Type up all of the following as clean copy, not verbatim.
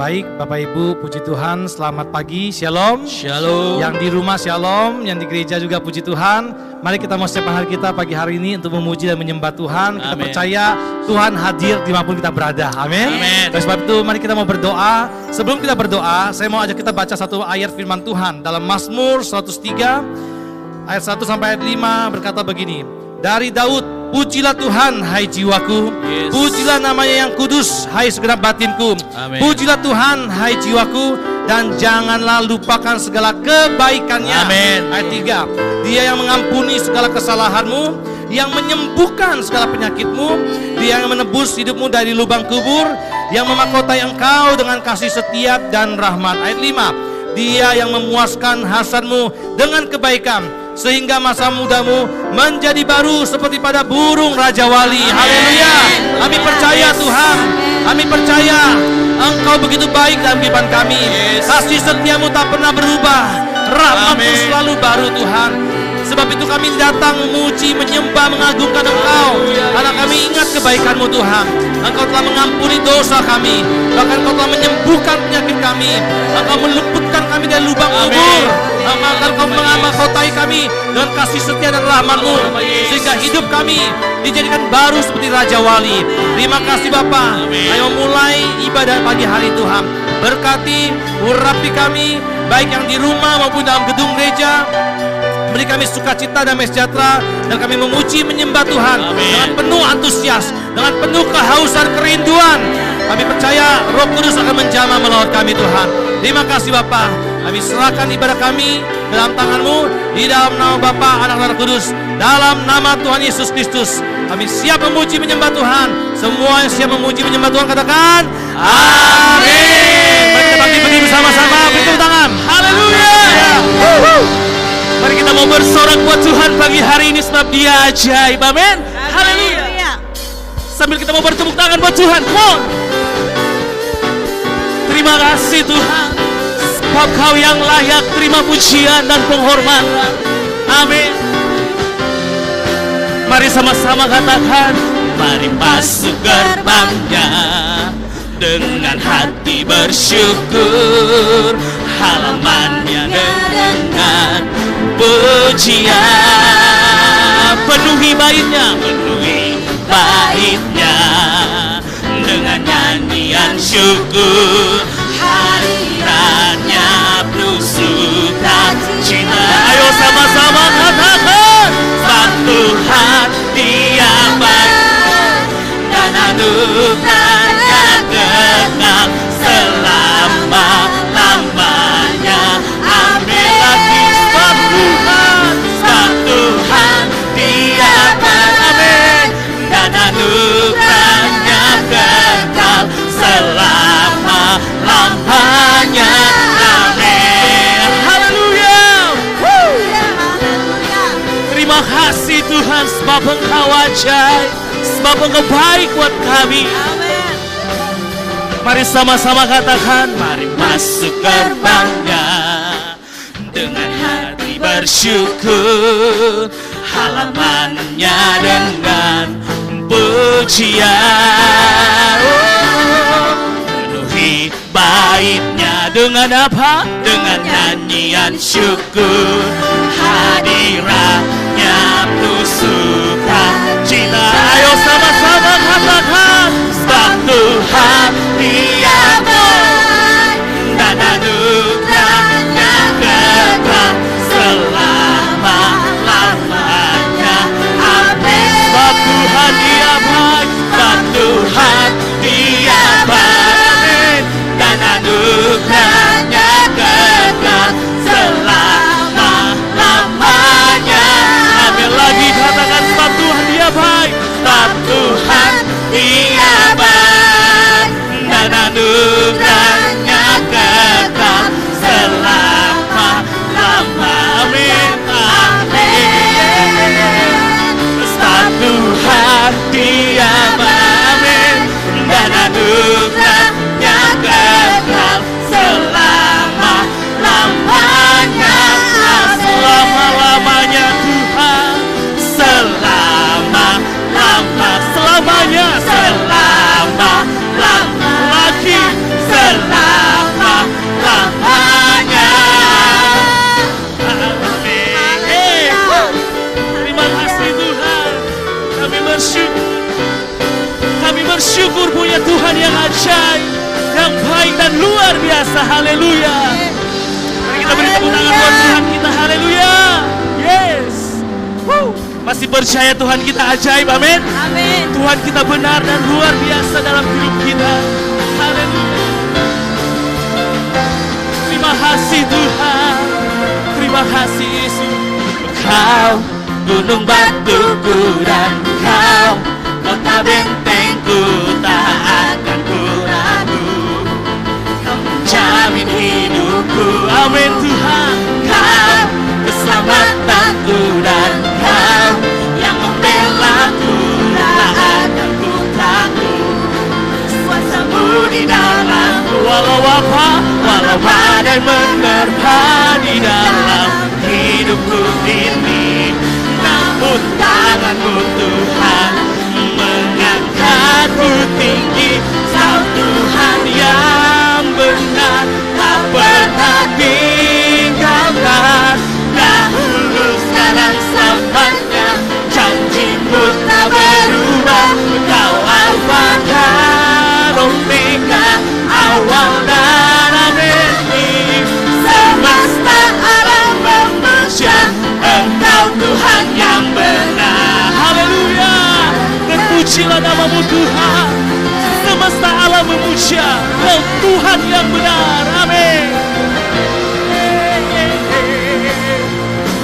Baik, Bapak Ibu, puji Tuhan, selamat pagi, shalom. Shalom. Yang di rumah shalom, yang di gereja juga puji Tuhan. Mari kita mau siapkan hari kita pagi hari ini untuk memuji dan menyembah Tuhan. Kita percaya Tuhan hadir dimanapun kita berada. Amin. Oleh sebab itu mari kita mau berdoa. Sebelum kita berdoa, saya mau ajak kita baca satu ayat firman Tuhan dalam Mazmur 103 ayat 1 sampai ayat 5 berkata begini. Dari Daud, pujilah Tuhan hai jiwaku, pujilah namanya yang kudus hai segenap batinku. Amin. Pujilah Tuhan hai jiwaku, dan janganlah lupakan segala kebaikannya. Amin. Ayat 3, Dia yang mengampuni segala kesalahanmu, yang menyembuhkan segala penyakitmu, Dia yang menebus hidupmu dari lubang kubur, yang memahkotai engkau dengan kasih setia dan rahmat. Ayat 5, Dia yang memuaskan hasratmu dengan kebaikan, sehingga masa mudamu menjadi baru seperti pada burung Raja Wali. Haleluya. Kami percaya Tuhan, kami percaya Engkau begitu baik dalam kehidupan kami. Kasih setiamu tak pernah berubah, rahmat-Mu selalu baru Tuhan. Sebab itu kami datang memuji, menyembah, mengagungkan Engkau, karena kami ingat kebaikan-Mu Tuhan. Engkau telah mengampuni dosa kami, bahkan Engkau telah menyembuhkan penyakit kami. Engkau meluputkan kami dari lubang kubur. Engkau memahkotai kami dengan kasih setia dan rahmat-Mu, sehingga hidup kami dijadikan baru seperti Raja Wali. Terima kasih Bapa. Ayo mulai ibadah pagi hari Tuhan. Berkati, urapi kami, baik yang di rumah maupun dalam gedung gereja. Beri kami sukacita dan sejahtera, dan kami memuji menyembah Tuhan dengan penuh antusias, dengan penuh kehausan kerinduan. Kami percaya Roh Kudus akan menjamah melawat kami Tuhan. Terima kasih Bapa. Kami serahkan ibadah kami dalam tangan-Mu, di dalam nama Bapa, Anak, dan Roh Kudus, dalam nama Tuhan Yesus Kristus. Kami siap memuji menyembah Tuhan. Semua yang siap memuji menyembah Tuhan katakan amin. Mari kita berdiri bersama-sama, beri tepuk tangan. Haleluya. Mari kita mau bersorak buat Tuhan pagi hari ini sebab Dia ajaib. Amin. Haleluya. Sambil kita mau bertepuk tangan buat Tuhan. Come on. Terima kasih Tuhan, sebab Kau yang layak terima pujian dan penghormatan. Amin. Mari sama-sama katakan, mari masuk gerbangnya dengan hati bersyukur, halamannya dengan pujian. Penuhi baitnya dengan nyanyian syukur, hadirannya penuh sukacita. Ayo sama-sama katakan, sebab Tuhan Dia baik, dan anugerahnya kekal selama-lamanya. Amin lagi, sebab Tuhan Dia baik. Amin. Dan anugerahnya kekal selama-lamanya. Amin. Haleluya. Terima kasih Tuhan, sebab Engkau ajaib, sebab Engkau baik buat kami. Mari sama-sama katakan, mari masuk gerbangnya dengan hati bersyukur, halamannya dengan pujian. Penuhi baitnya dengan apa? Dengan nyanyian syukur, hadiratnya penuh sukacita. Ayo sama-sama katakan, sebab Tuhan Dia baik, dan anugerahnya kekal selama-lamanya. Amin. Sebab Tuhan Dia baik, sebab Tuhan Dia baik, dan anugerahnya kekal selama-lamanya. Tuhan yang ajaib, yang baik dan luar biasa. Haleluya. Mari kita beri tepuk tangan buat Tuhan kita. Haleluya. Yes. Masih percaya Tuhan kita ajaib. Amin. Amin. Tuhan kita benar dan luar biasa dalam hidup kita. Haleluya. Terima kasih Tuhan. Terima kasih Yesus. Kau gunung batuku dan kau kota bentengku, tak akan ku ragu. Kau menjamin hidupku. Amin Tuhan. Kau keselamatanku dan kau yang membelaku, tak akan ku takut. Kuasamu di dalamku. Walau apa, walau badai menerpa di dalam hidupku ini, namun tanganmu Tuhan mengangkatku tinggi. Kau Tuhan yang benar, tak pernah tinggalkan. Dahulu sekarang selamanya, janjimu tak berubah. Kau Alfa dan Omega, awal dan akhir. Semesta alam memuja Engkau Tuhan yang benar. Haleluya. Terpujilah namamu Tuhan. Semesta alam memuja Engkau Tuhan yang benar. Amin.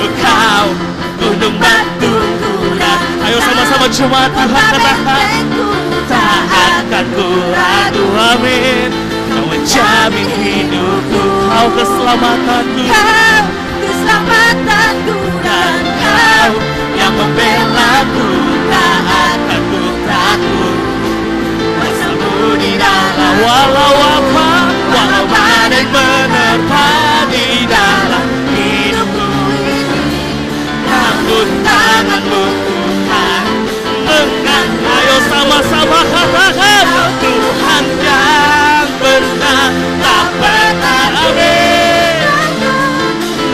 Engkau gunung batuku dan ayo sama-sama jemaat Tuhan katakan, tak akan ku ragu. Amin. Kau menjamin hidupku, kau keselamatanku, Kau keselamatanku dan kau yang membelaku, tak akan ku takut. Kuasamu di dalam walau apa, walau badai menerpa di dalam hidupku ini, namun tanganmu Tuhan mengangkat. Ayo sama-sama katakan, Tuhan yang benar, tak pernah. Amin.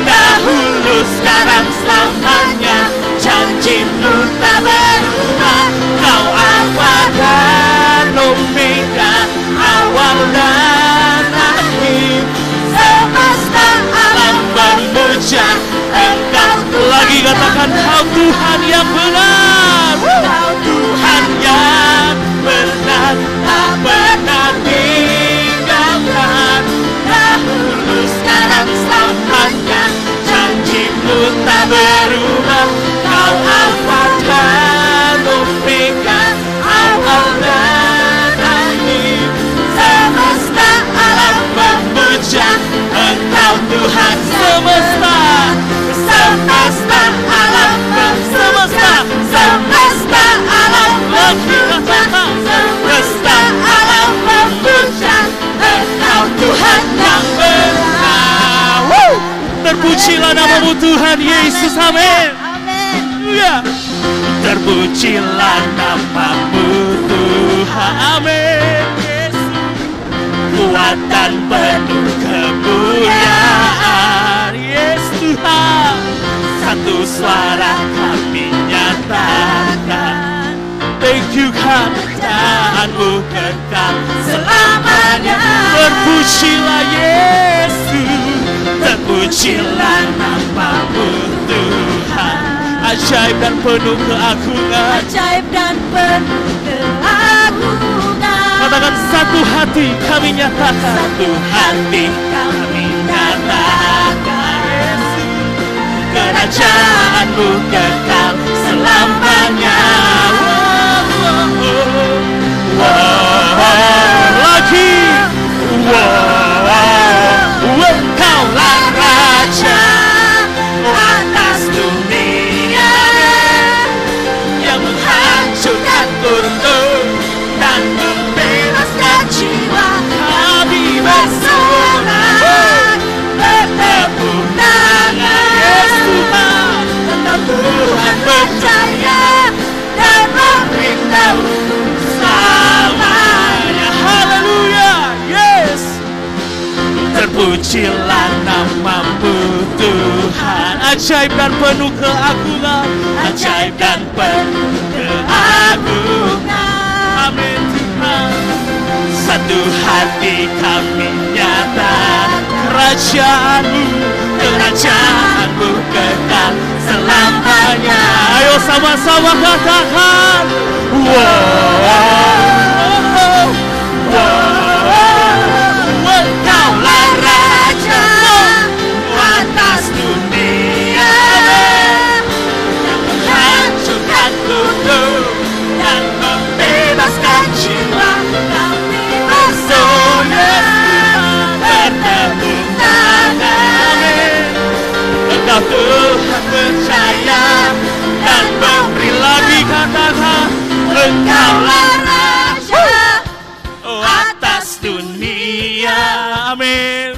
Dahulu sekarang selamanya, janjimu tak berubah. Kau Alfa dan Omega, awal dan akhir. Semesta alam memuja Engkau. Lagi katakan, Kau Tuhan yang benar. Kau Tuhan yang benar, tak pernah tinggalkan. Dahulu sekarang selamanya, janjimu tak berubah. Kau Alfa dan Omega, awal dan akhir. Semesta alam memuja Engkau Tuhan. Semesta, semesta alam, semesta alam memuja. Semesta alam memuja Engkau Tuhan yang benar. Terpujilah namamu Tuhan Yesus. Amin. Amin. Ya. Terpujilah namamu Tuhan. Amin. Yesus. Kuat dan penuh kemuliaan. Yesus Tuhan. Satu suara kami nyatakan, thank you kerajaan-Mu kekal selamanya. Terpujilah Yesus, terpujilah namamu Tuhan. Ajaib dan penuh keagungan. Ajaib dan penuh keagungan. Katakan, satu hati kami nyatakan. Satu hati kami nyatakan. Yesus, kerajaan-Mu kekal selamanya. Lagi, Engkaulah Raja atas dunia yang menghancurkan kutub dan membebaskan jiwa. Kami bersorak bertepuk tangan. Yes Tuhan, tetap Tuhan percaya dan memberitahu selamanya. Haleluya. Yes. Terpujilah namamu Tuhan. Ajaib dan penuh keagungan. Ajaib dan penuh keagungan. Amin Tuhan. Satu hati kami nyata, kerajaanmu kekal selamanya. Ayo sama-sama katakan, Engkaulah Raja atas dunia, yang menghancurkan kutub dan membebaskan jiwa. Engkau Tuhan percaya dan memberi lagi, katakan Engkaulah Raja atas dunia, amin,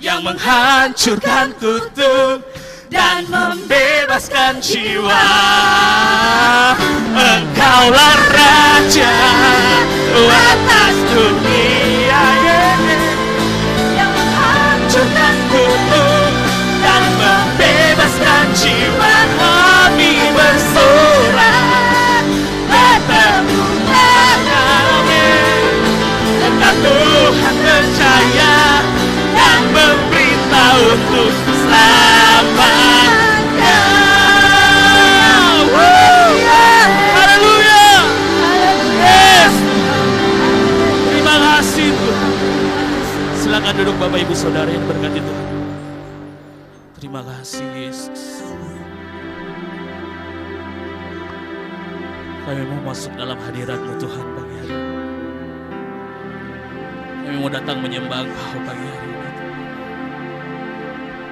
yang menghancurkan kutub dan membebaskan jiwa. Engkaulah Raja atas dunia, yang menghancurkan kutub dan membebaskan jiwa. Kami bersorak bertemu dengan Engkau Tuhan percaya dan memberitahu untuk selamanya. Haleluya. Yes. Terima kasih Tuhan. Silakan duduk Bapak Ibu Saudara yang berkati Tuhan. Terima kasih Yesus. Kami mau masuk dalam hadirat-Mu Tuhan pagi hari ini. Kami mau datang menyembah Engkau pagi hari ini.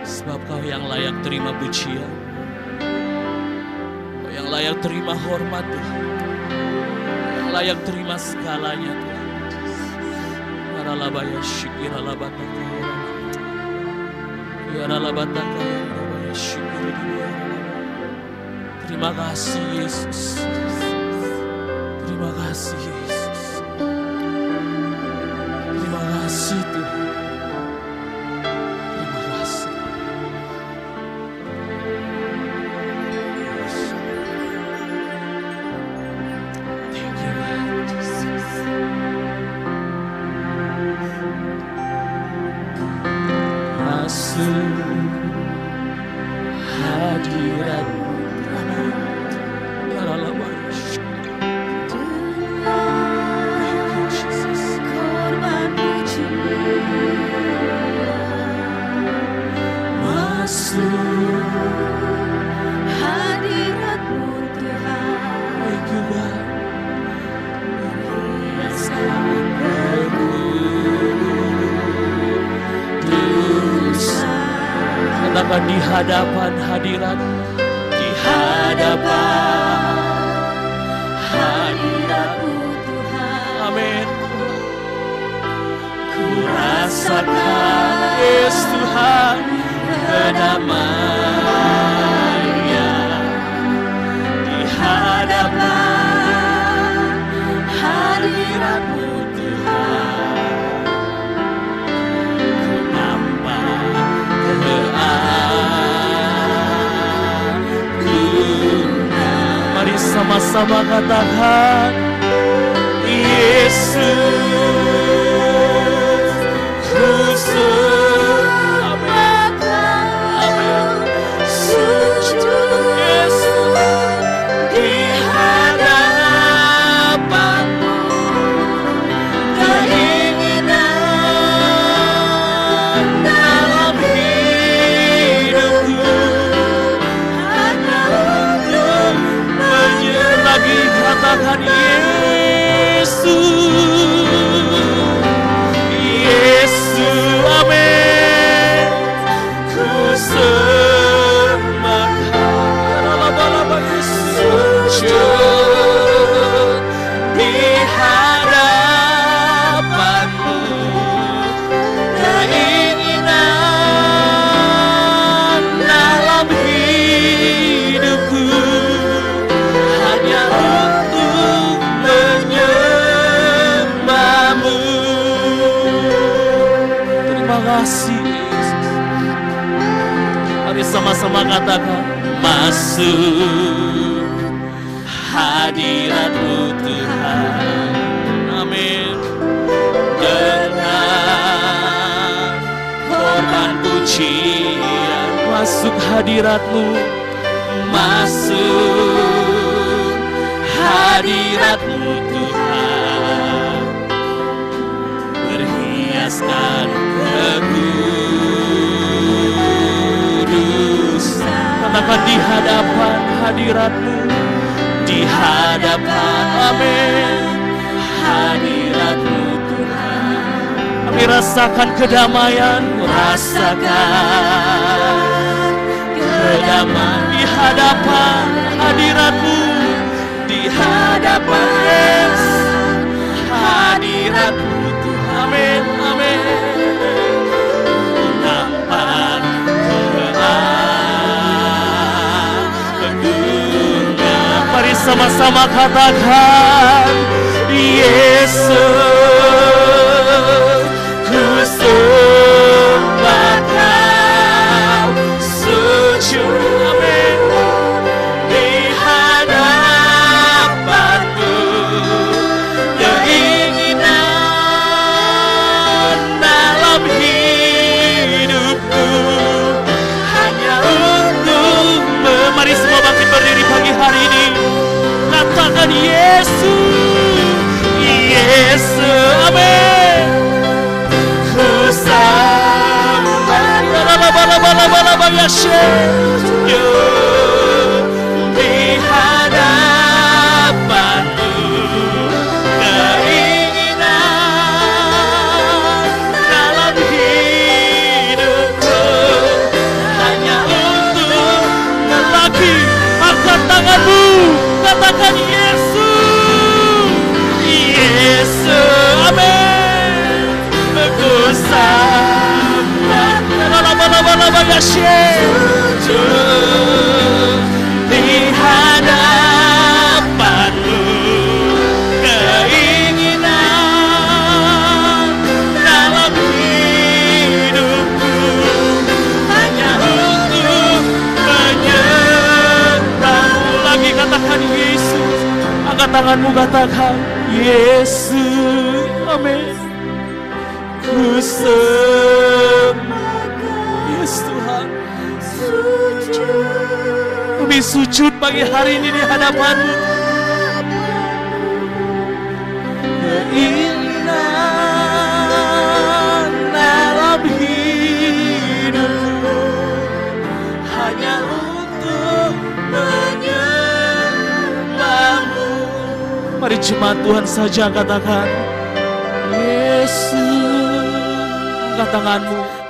Sebab Kau yang layak terima pujian, Kau yang layak terima hormat Tuhan, yang layak terima segalanya Tuhan. Aralabaya syikiralabataka, yaralabataka, yaralabaya syikiridi. Terima kasih Yesus. Terima kasih Yesus. Terima kasih Tuhan. Terima kasih. Thank you Lord Jesus. Masuk hadirat-Mu. Katakan di hadapan hadirat, di hadapan hadirat-Mu Tuhan. Amin. Ku rasakan Yesus Tuhan kedamaian di hadapan hadirat-Mu Tuhan. Ku nampak keagungan. Mari sama-sama katakan Yesus khusus. Amin. Sujud Yesus di hadapan-Mu. Keinginan dalam hidupku hanya untuk lagi katakan Yesus, amin. Ku sembahkan sujud di hadapan-Mu. Keinginan dalam hidupku hanya untuk menyembah-Mu. Terima kasih Yesus. Mari sama-sama katakan masuk hadirat-Mu Tuhan. Amin. masuk hadirat-Mu, masuk hadirat-Mu Tuhan, berhiaskan kekudusan. Katakan di hadapan hadirat-Mu, di hadapan, amin, hadirat-Mu Tuhan. Kami rasakan kedamaian, rasakan kedamaian di hadapan hadirat-Mu, di hadapan Yesus, hadirat-Mu Tuhan. Amin, amin. Nampak keagungan. Mari sama-sama katakan, Yesus, ku sembah Kau, sujud, amin, di hadapan-Mu. Keinginan dalam hidupku hanya untuk mari semua bangkit berdiri pagi hari ini. Katakan Yesus, Yesus, amin. Ku sembah di hadapan-Mu. Keinginan dalam hidupku hanya untuk lelaki. Angkat tanganmu, katakan Yesus, Yesus, amin. Ku sembah di hadapan-Mu. Keinginan dalam hidupku hanya untuk menyembah-Mu. Lagi katakan Yesus, angkat tanganmu, katakan Yesus, amin. Ku sembah, yes Tuhan. Kami sujud pagi hari ini di hadapan-Mu. Keinginan dalam hidupku hanya untuk menyembah-Mu. Mari jemaat Tuhan saja katakan Yesus, angkat tanganmu.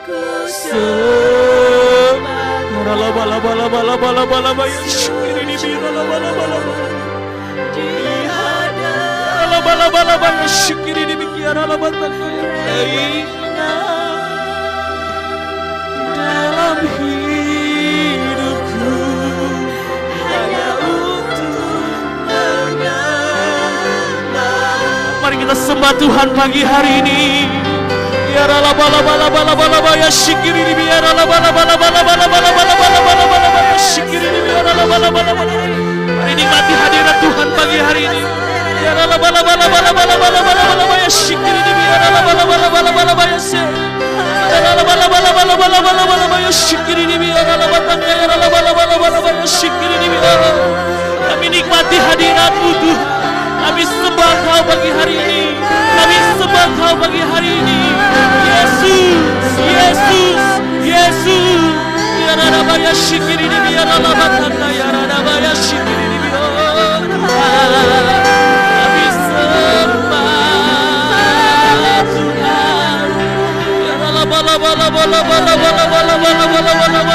Dalam hidupku hanya untuk menyembah. Mari kita sembah Tuhan pagi hari ini. Ya rala bala bala bala bala bala shikiri di biar rala bala bala bala bala bala bala bala bala bala bala shikiri di biar rala bala bala bala. Mari nikmati hadirat Tuhan pagi hari ini. Ya rala bala bala bala bala bala bala bala bala shikiri di biar rala bala bala bala bala bala se. Rala bala bala bala bala bala bala bala shikiri di biar rala batang ya rala bala bala bala bala shikiri di biar. Kami nikmati hadirat-Mu Tuhan. Kami sembah Kau pagi hari ini. Kami sembah Kau pagi hari ini. Yesus, Yesus, Yesus. Ya Rabaya shikiri di biar alabatana ya Rabaya shikiri di biar. Kami sembah Tuhan. Ya bala bala bala bala bala bala bala bala bala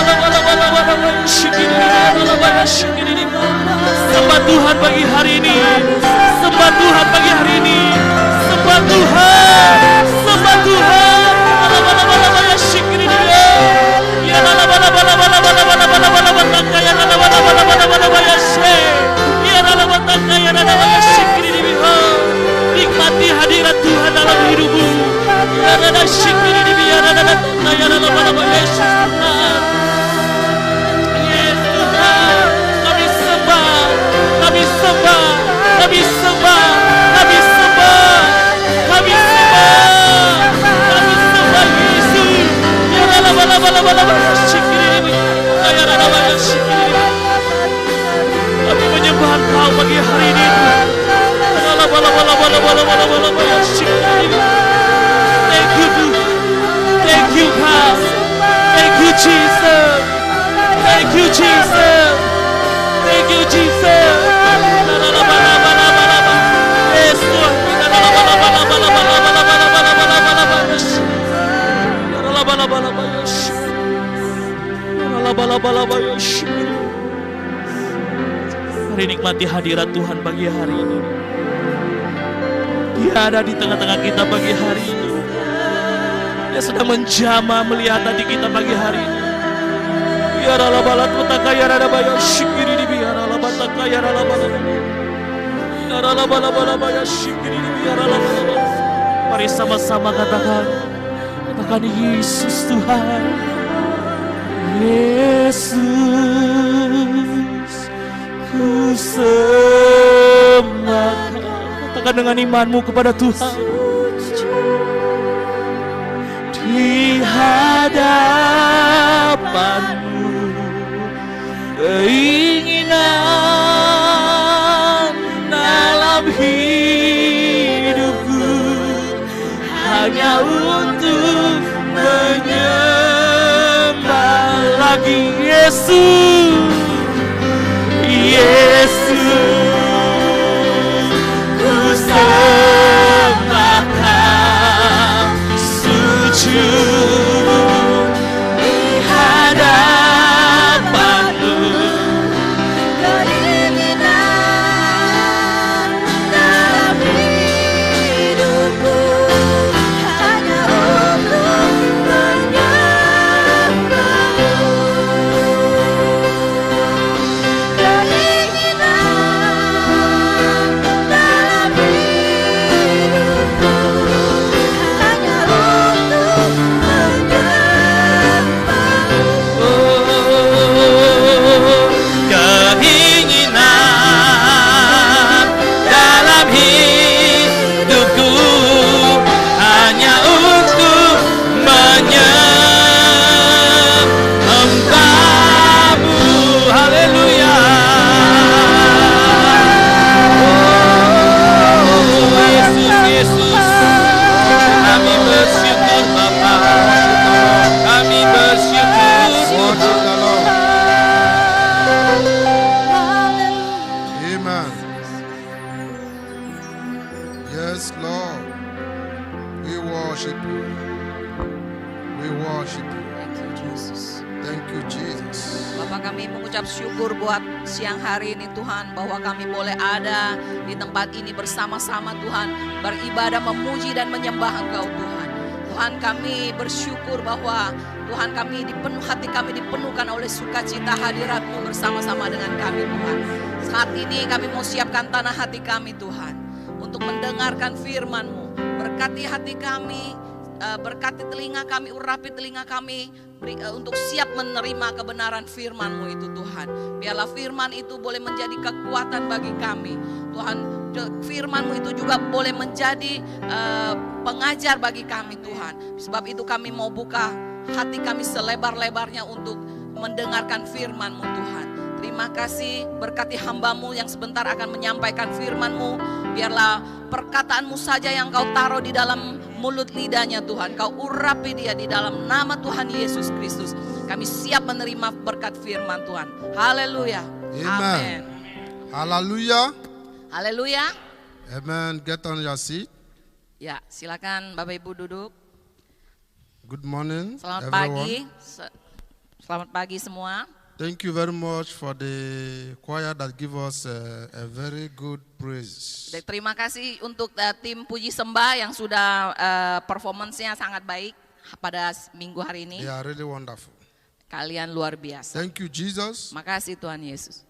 bala bala bala shikiri di biar Rabaya shikiri di biar. Sembah Tuhan pagi hari ini. Sembah Tuhan pagi hari ini. Sembah Tuhan. Sembah Tuhan. Bala-bala-bala-bala shikiri dia. Ya bala-bala-bala-bala-bala-bala-bala-bala ya bala-bala-bala-bala-bala she. Ya bala-bala ya shikiri dia. Nikmati hadirat Tuhan dalam hidupmu. Ya bala shikiri dia ya bala-bala Yesus Tuhan. Yesus Tuhan. Kami sembah. Kami sembah. Thank you, thank you, God. Thank you, Jesus. Thank you, Jesus. Thank you, Jesus. Yes, Lord. Mari nikmati hadirat Tuhan bagi hari ini. Dia ada di tengah-tengah kita bagi hari ini. Dia sedang menjamah melihat hati kita bagi hari ini. Biarlah balat mutakaya rada bayar syikiri di biarlah batakaya rada balat. Biarlah bala bayar syikiri di biarlah balat. Mari sama-sama katakan Yesus Tuhan. Yesus, ku sembah. Katakan dengan imanmu kepada Tuhan. Di hadapanmu keinginan dalam hidupku hanya untuk menyembah lagi Yesus, Yesus, ku sembahkan sujud di hadapanmu. Keinginan dalam hidupku hanya untuk menyembahmu. Syukur buat siang hari ini Tuhan, bahwa kami boleh ada di tempat ini bersama-sama Tuhan, beribadah, memuji dan menyembah Engkau Tuhan. Tuhan, kami bersyukur bahwa Tuhan, hati kami dipenuhkan oleh sukacita hadirat-Mu bersama-sama dengan kami Tuhan. Saat ini kami mau siapkan tanah hati kami Tuhan, untuk mendengarkan firman-Mu. Berkati hati kami, berkati telinga kami, urapi telinga kami, untuk siap menerima kebenaran firman-Mu itu Tuhan. Biarlah firman itu boleh menjadi kekuatan bagi kami Tuhan. Firman-Mu itu juga boleh menjadi pengajar bagi kami Tuhan. Sebab itu kami mau buka hati kami selebar-lebarnya untuk mendengarkan firman-Mu Tuhan. Terima kasih, berkati hamba-Mu yang sebentar akan menyampaikan firman-Mu. Biarlah perkataan-Mu saja yang Kau taruh di dalam mulut lidahnya Tuhan. Kau urapi dia di dalam nama Tuhan Yesus Kristus. Kami siap menerima berkat firman Tuhan. Haleluya. Amin. Haleluya. Haleluya. Amen. Get on your seat. Ya, silakan Bapak Ibu duduk. Good morning, Selamat everyone. pagi. Selamat pagi semua. Thank you very much for the choir that give us a very good praise. Terima kasih untuk tim puji sembah yang sudah performance-nya sangat baik pada minggu hari ini. They are really wonderful. Kalian luar biasa. Thank you, Jesus. Makasih Tuhan Yesus.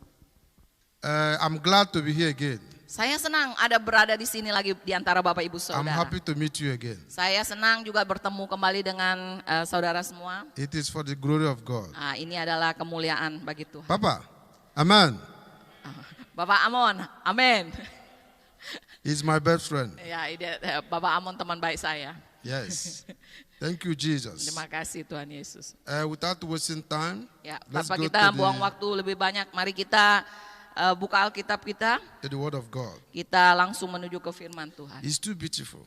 I'm glad to be here again. Saya senang ada berada di sini lagi di antara Bapak Ibu I'm Saudara. happy to meet you again. Saya senang juga bertemu kembali dengan saudara semua. It is for the glory of God. Ini adalah kemuliaan bagi Tuhan. Papa, amen. Bapak Amon, amin. He's my best friend. Ya, Bapak Amon teman baik saya. Yes. Thank you, Jesus. Terima kasih Tuhan Yesus. Without wasting time, Ya, let's tanpa go kita to buang the, waktu lebih banyak, mari kita buka Alkitab kita, to the Word of God. kita langsung menuju ke firman Tuhan. It's too beautiful.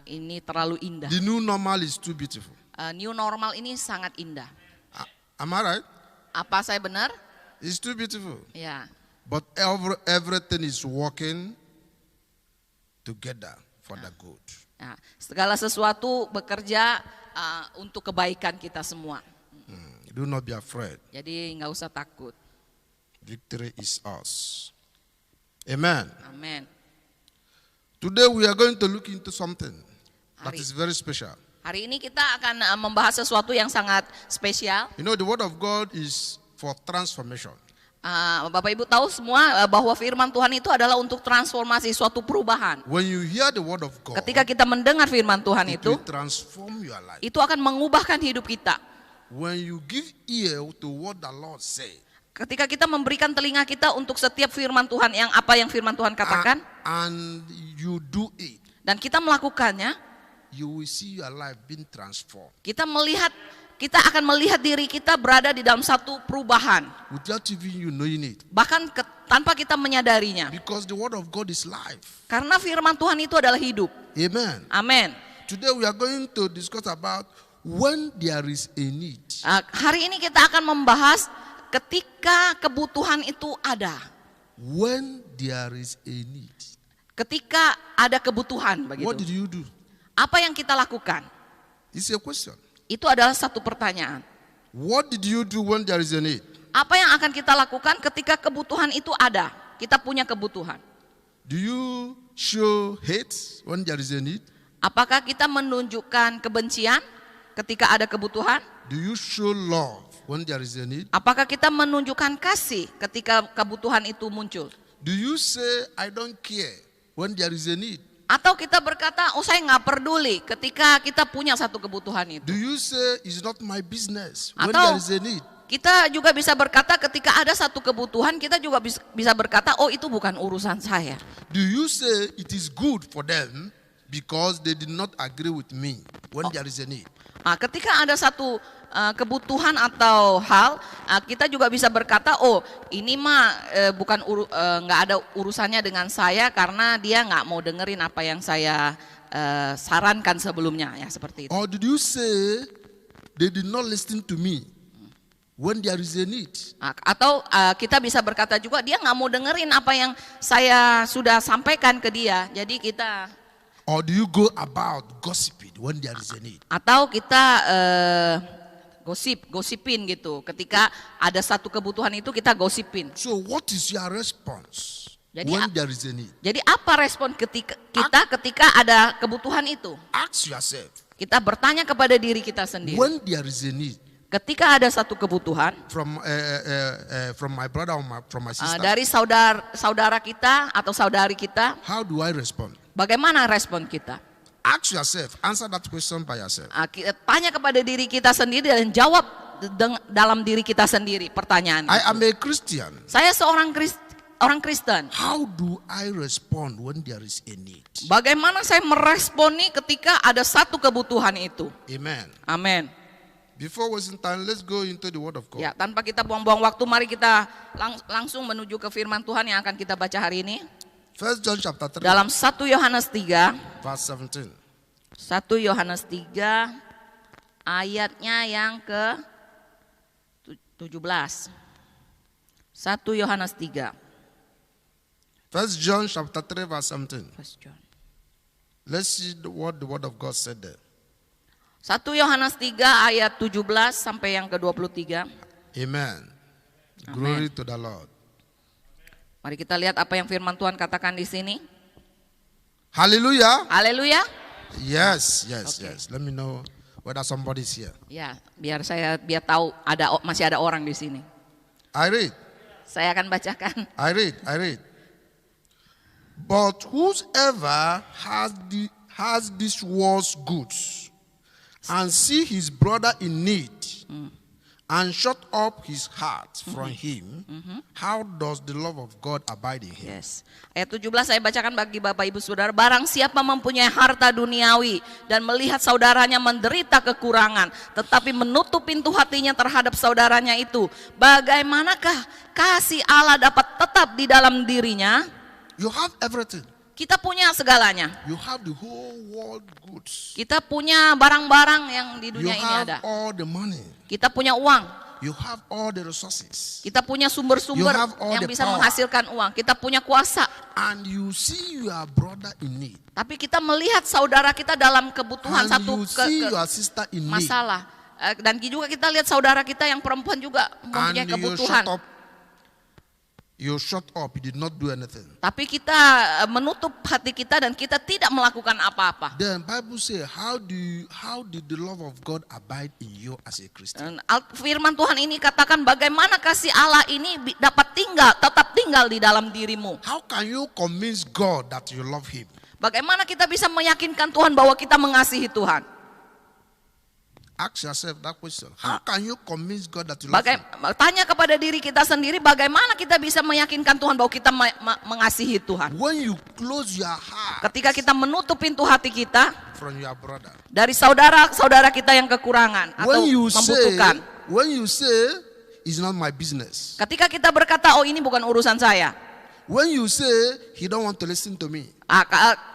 Ini terlalu indah. The new normal is too beautiful. New normal ini sangat indah. Am I right? Apa saya benar? It's too beautiful. Ya. But everything is working together for the good. Ya, segala sesuatu bekerja untuk kebaikan kita semua. Do not be afraid. Jadi nggak usah takut. Victory is us. Amen. Amin. Today we are going to look into something that is very special. Hari ini kita akan membahas sesuatu yang sangat spesial. You know, the Word of God is for transformation. Bapak Ibu tahu semua bahwa firman Tuhan itu adalah untuk transformasi, suatu perubahan. When you hear the Word of God, Ketika kita mendengar firman Tuhan it itu, will transform your life. itu akan mengubahkan hidup kita. When you give ear to what the Lord say, Ketika kita memberikan telinga kita untuk setiap firman Tuhan yang firman Tuhan katakan, and you do it, dan kita melakukannya, you will see your life being transformed kita akan melihat diri kita berada di dalam satu perubahan, without even you knowing it. bahkan tanpa kita menyadarinya. Because the Word of God is life. Karena firman Tuhan itu adalah hidup. Amen. Amin. Today we are going to discuss about when there is a need. Hari ini kita akan membahas ketika kebutuhan itu ada. When there is a need. Ketika ada kebutuhan What did begitu. you do? Apa yang kita lakukan? It's a question. Itu adalah satu pertanyaan. What did you do when there is a need? Apa yang akan kita lakukan ketika kebutuhan itu ada? Kita punya kebutuhan. Do you show hate when there is a need? Apakah kita menunjukkan kebencian ketika ada kebutuhan? Do you show love when there is a need? Apakah kita menunjukkan kasih ketika kebutuhan itu muncul? Do you say I don't care when there is a need? Atau kita berkata, oh saya nggak peduli ketika kita punya satu kebutuhan itu. Do you say it's not my business when Atau there is a need? kita juga bisa berkata ketika ada satu kebutuhan, kita juga bisa berkata, oh itu bukan urusan saya. Do you say it is good for them because they did not agree with me when there is a need? Ketika ada satu kebutuhan atau hal, kita juga bisa berkata, oh ini mah nggak ada urusannya dengan saya karena dia nggak mau dengerin apa yang saya sarankan sebelumnya, ya seperti itu. Or did you say they did not listen to me when there is a need? Atau kita bisa berkata juga dia nggak mau dengerin apa yang saya sudah sampaikan ke dia, jadi kita. Or do you go about gossiping when there is a need? Atau kita gosipin gitu. Ketika ada satu kebutuhan itu kita gosipin. So what is your response Jadi, when there is a need? Jadi apa respon kita ketika ada kebutuhan itu? Ask yourself, Kita bertanya kepada diri kita sendiri. when there is a need, Ketika ada satu kebutuhan from my brother or from my sister, dari saudara kita atau saudari kita, how do I respond? bagaimana respon kita? Ask yourself, answer that question by yourself. Kita tanya kepada diri kita sendiri dan jawab dalam diri kita sendiri pertanyaan I itu. am a Christian. Saya seorang Kristen. How do I respond when there is a need? Bagaimana saya meresponi ketika ada satu kebutuhan itu? Amen. Amin. Before wasting time, let's go into the Word of God. Ya, tanpa kita buang-buang waktu, mari kita langsung menuju ke firman Tuhan yang akan kita baca hari ini. 1 John chapter 3, Dalam 1 Yohanes 3, verse 17. 1 Yohanes 3 ayatnya yang ke 17. 1 Yohanes 3. 1 John chapter 3, verse 17. First John. Let's see what the Word of God said there. 1 Yohanes 3 ayat 17 sampai yang ke 23. Amen. Glory to the Lord. Mari kita lihat apa yang firman Tuhan katakan di sini. Hallelujah. Haleluya. Yes. Okay. Let me know whether somebody's here. Ya, biar tahu masih ada orang di sini. I read. Saya akan bacakan. I read. But whosoever has this world's goods and see his brother in need and shut up his heart from him, how does the love of God abide in him? Yes. Ayat 17 saya bacakan bagi Bapak Ibu Saudara. Barang siapa mempunyai harta duniawi dan melihat saudaranya menderita kekurangan, tetapi menutup pintu hatinya terhadap saudaranya itu, bagaimanakah kasih Allah dapat tetap di dalam dirinya? You have everything. Kita punya segalanya. You have the whole world goods. Kita punya barang-barang yang di You dunia ini have ada. all the money. Kita punya uang. You have all the resources. Kita punya sumber-sumber You have all yang the bisa power. menghasilkan uang. Kita punya kuasa. And you see your brother in need. Tapi kita melihat saudara kita dalam kebutuhan And satu you see your sister in need. masalah. Dan juga kita lihat saudara kita yang perempuan juga mempunyai And kebutuhan. you shut up, you did not do anything. Tapi kita menutup hati kita dan kita tidak melakukan apa-apa. Then Bible say, how did the love of God abide in you as a Christian? Dan firman Tuhan ini katakan bagaimana kasih Allah ini dapat tetap tinggal di dalam dirimu. How can you convince God that you love him? Bagaimana kita bisa meyakinkan Tuhan bahwa kita mengasihi Tuhan? Ask yourself that question. How can you convince God that you love him? Tanya kepada diri kita sendiri, bagaimana kita bisa meyakinkan Tuhan bahwa kita mengasihi Tuhan? When you close your heart Ketika kita menutup pintu hati kita from your brother. dari saudara-saudara kita yang kekurangan atau membutuhkan. When you say, it's not my business. Ketika kita berkata, oh ini bukan urusan saya. When you say, he don't want to listen to me.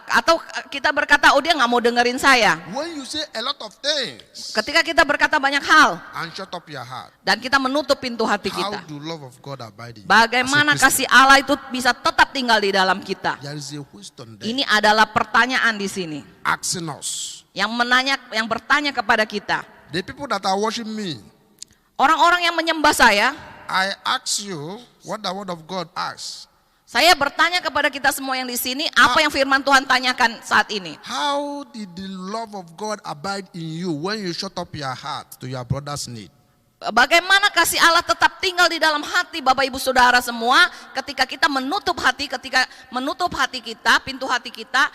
Atau kita berkata, oh dia nggak mau dengerin saya. When you say a lot of things Ketika kita berkata banyak hal and shut up your heart, dan kita menutup pintu hati how kita, do love of God abide in you? bagaimana As a kasih Christian? Allah itu bisa tetap tinggal di dalam kita? There is a question there Ini adalah pertanyaan di sini asking us. yang bertanya kepada kita. The people that are watching me, Orang-orang yang menyembah saya, I ask you what the word of God asks. saya bertanya kepada kita semua yang di sini, apa yang firman Tuhan tanyakan saat ini? How did the love of God abide in you when you shut up your heart to your brother's need? Bagaimana kasih Allah tetap tinggal di dalam hati Bapak Ibu Saudara semua ketika kita menutup hati kita, pintu hati kita,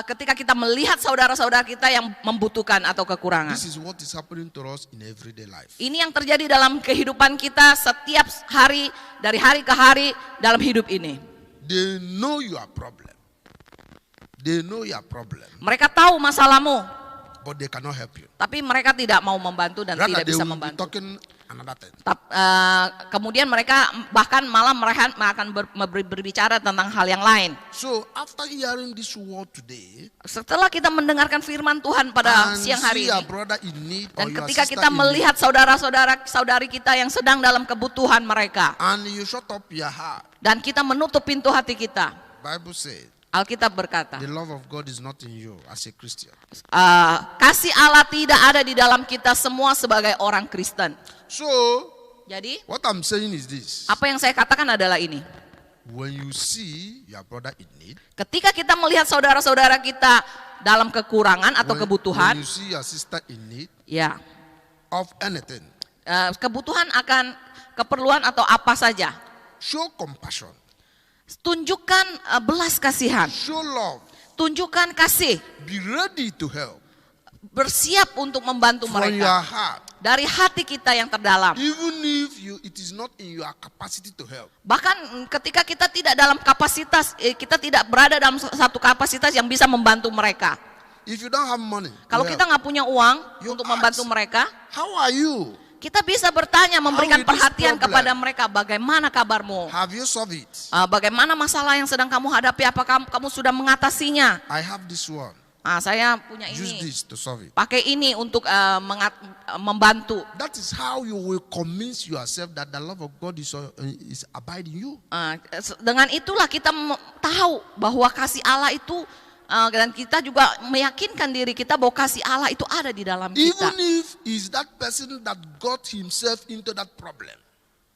ketika kita melihat saudara-saudara kita yang membutuhkan atau kekurangan. This is what is happening to us in everyday life. Ini yang terjadi dalam kehidupan kita setiap hari, dari hari ke hari dalam hidup ini. They know your problem. They know your problem, Mereka tahu masalahmu, but they cannot help you. tapi mereka tidak mau membantu dan Rather, tidak they bisa will be membantu. talking another thing. Kemudian mereka bahkan malah mereka akan berbicara tentang hal yang lain. So after hearing this word today, Setelah kita mendengarkan firman Tuhan pada and siang hari see your ini, brother in need dan or your ketika sister kita in need, melihat saudari kita yang sedang dalam kebutuhan mereka, and you shut up your heart, dan kita menutup pintu hati kita, Bible said, Alkitab berkata, the love of God is not in you as a Christian. kasih Allah tidak ada di dalam kita semua sebagai orang Kristen. So Jadi what I'm saying is this: apa yang saya katakan adalah ini. when you see your brother in need, Ketika kita melihat saudara-saudara kita dalam kekurangan atau when kebutuhan, you see your sister in need ya, of anything, kebutuhan akan keperluan atau apa saja, show compassion, tunjukkan belas kasihan, show love, tunjukkan kasih, be ready to help bersiap untuk membantu from your mereka heart, dari hati kita yang terdalam. even if it is not in your capacity to help. Bahkan ketika kita tidak dalam kapasitas, kita tidak berada dalam satu kapasitas yang bisa membantu mereka. If you don't have money, Kalau to kita help, nggak punya uang You untuk ask. membantu mereka, how are you? kita bisa bertanya, memberikan with this perhatian problem? kepada mereka. Bagaimana kabarmu? Have you solved it? Bagaimana masalah yang sedang kamu hadapi? Apakah kamu sudah mengatasinya? I have this one. Saya punya Use ini. this to solve it. Pakai ini untuk membantu. That is how you will convince yourself that the love of God is abiding you. Dengan itulah kita tahu bahwa kasih Allah itu, dan kita juga meyakinkan diri kita bahwa kasih Allah itu ada di dalam kita. Even if is that person that got himself into that problem.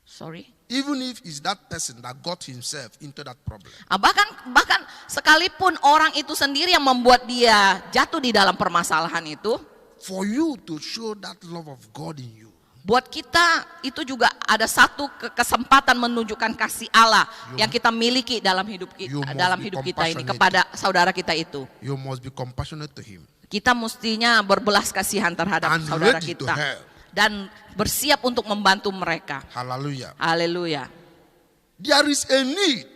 Sorry. Even if is that person that got himself into that problem. Bahkan sekalipun orang itu sendiri yang membuat dia jatuh di dalam permasalahan itu, For you to show that love of God in you. buat kita itu juga ada satu kesempatan menunjukkan kasih Allah yang kita miliki dalam hidup You must be kita ini compassionate. kepada saudara kita itu. You must be compassionate to him. Kita mestinya berbelas kasihan terhadap And saudara ready to kita help. dan bersiap untuk membantu mereka. Hallelujah. Haleluya. There is a need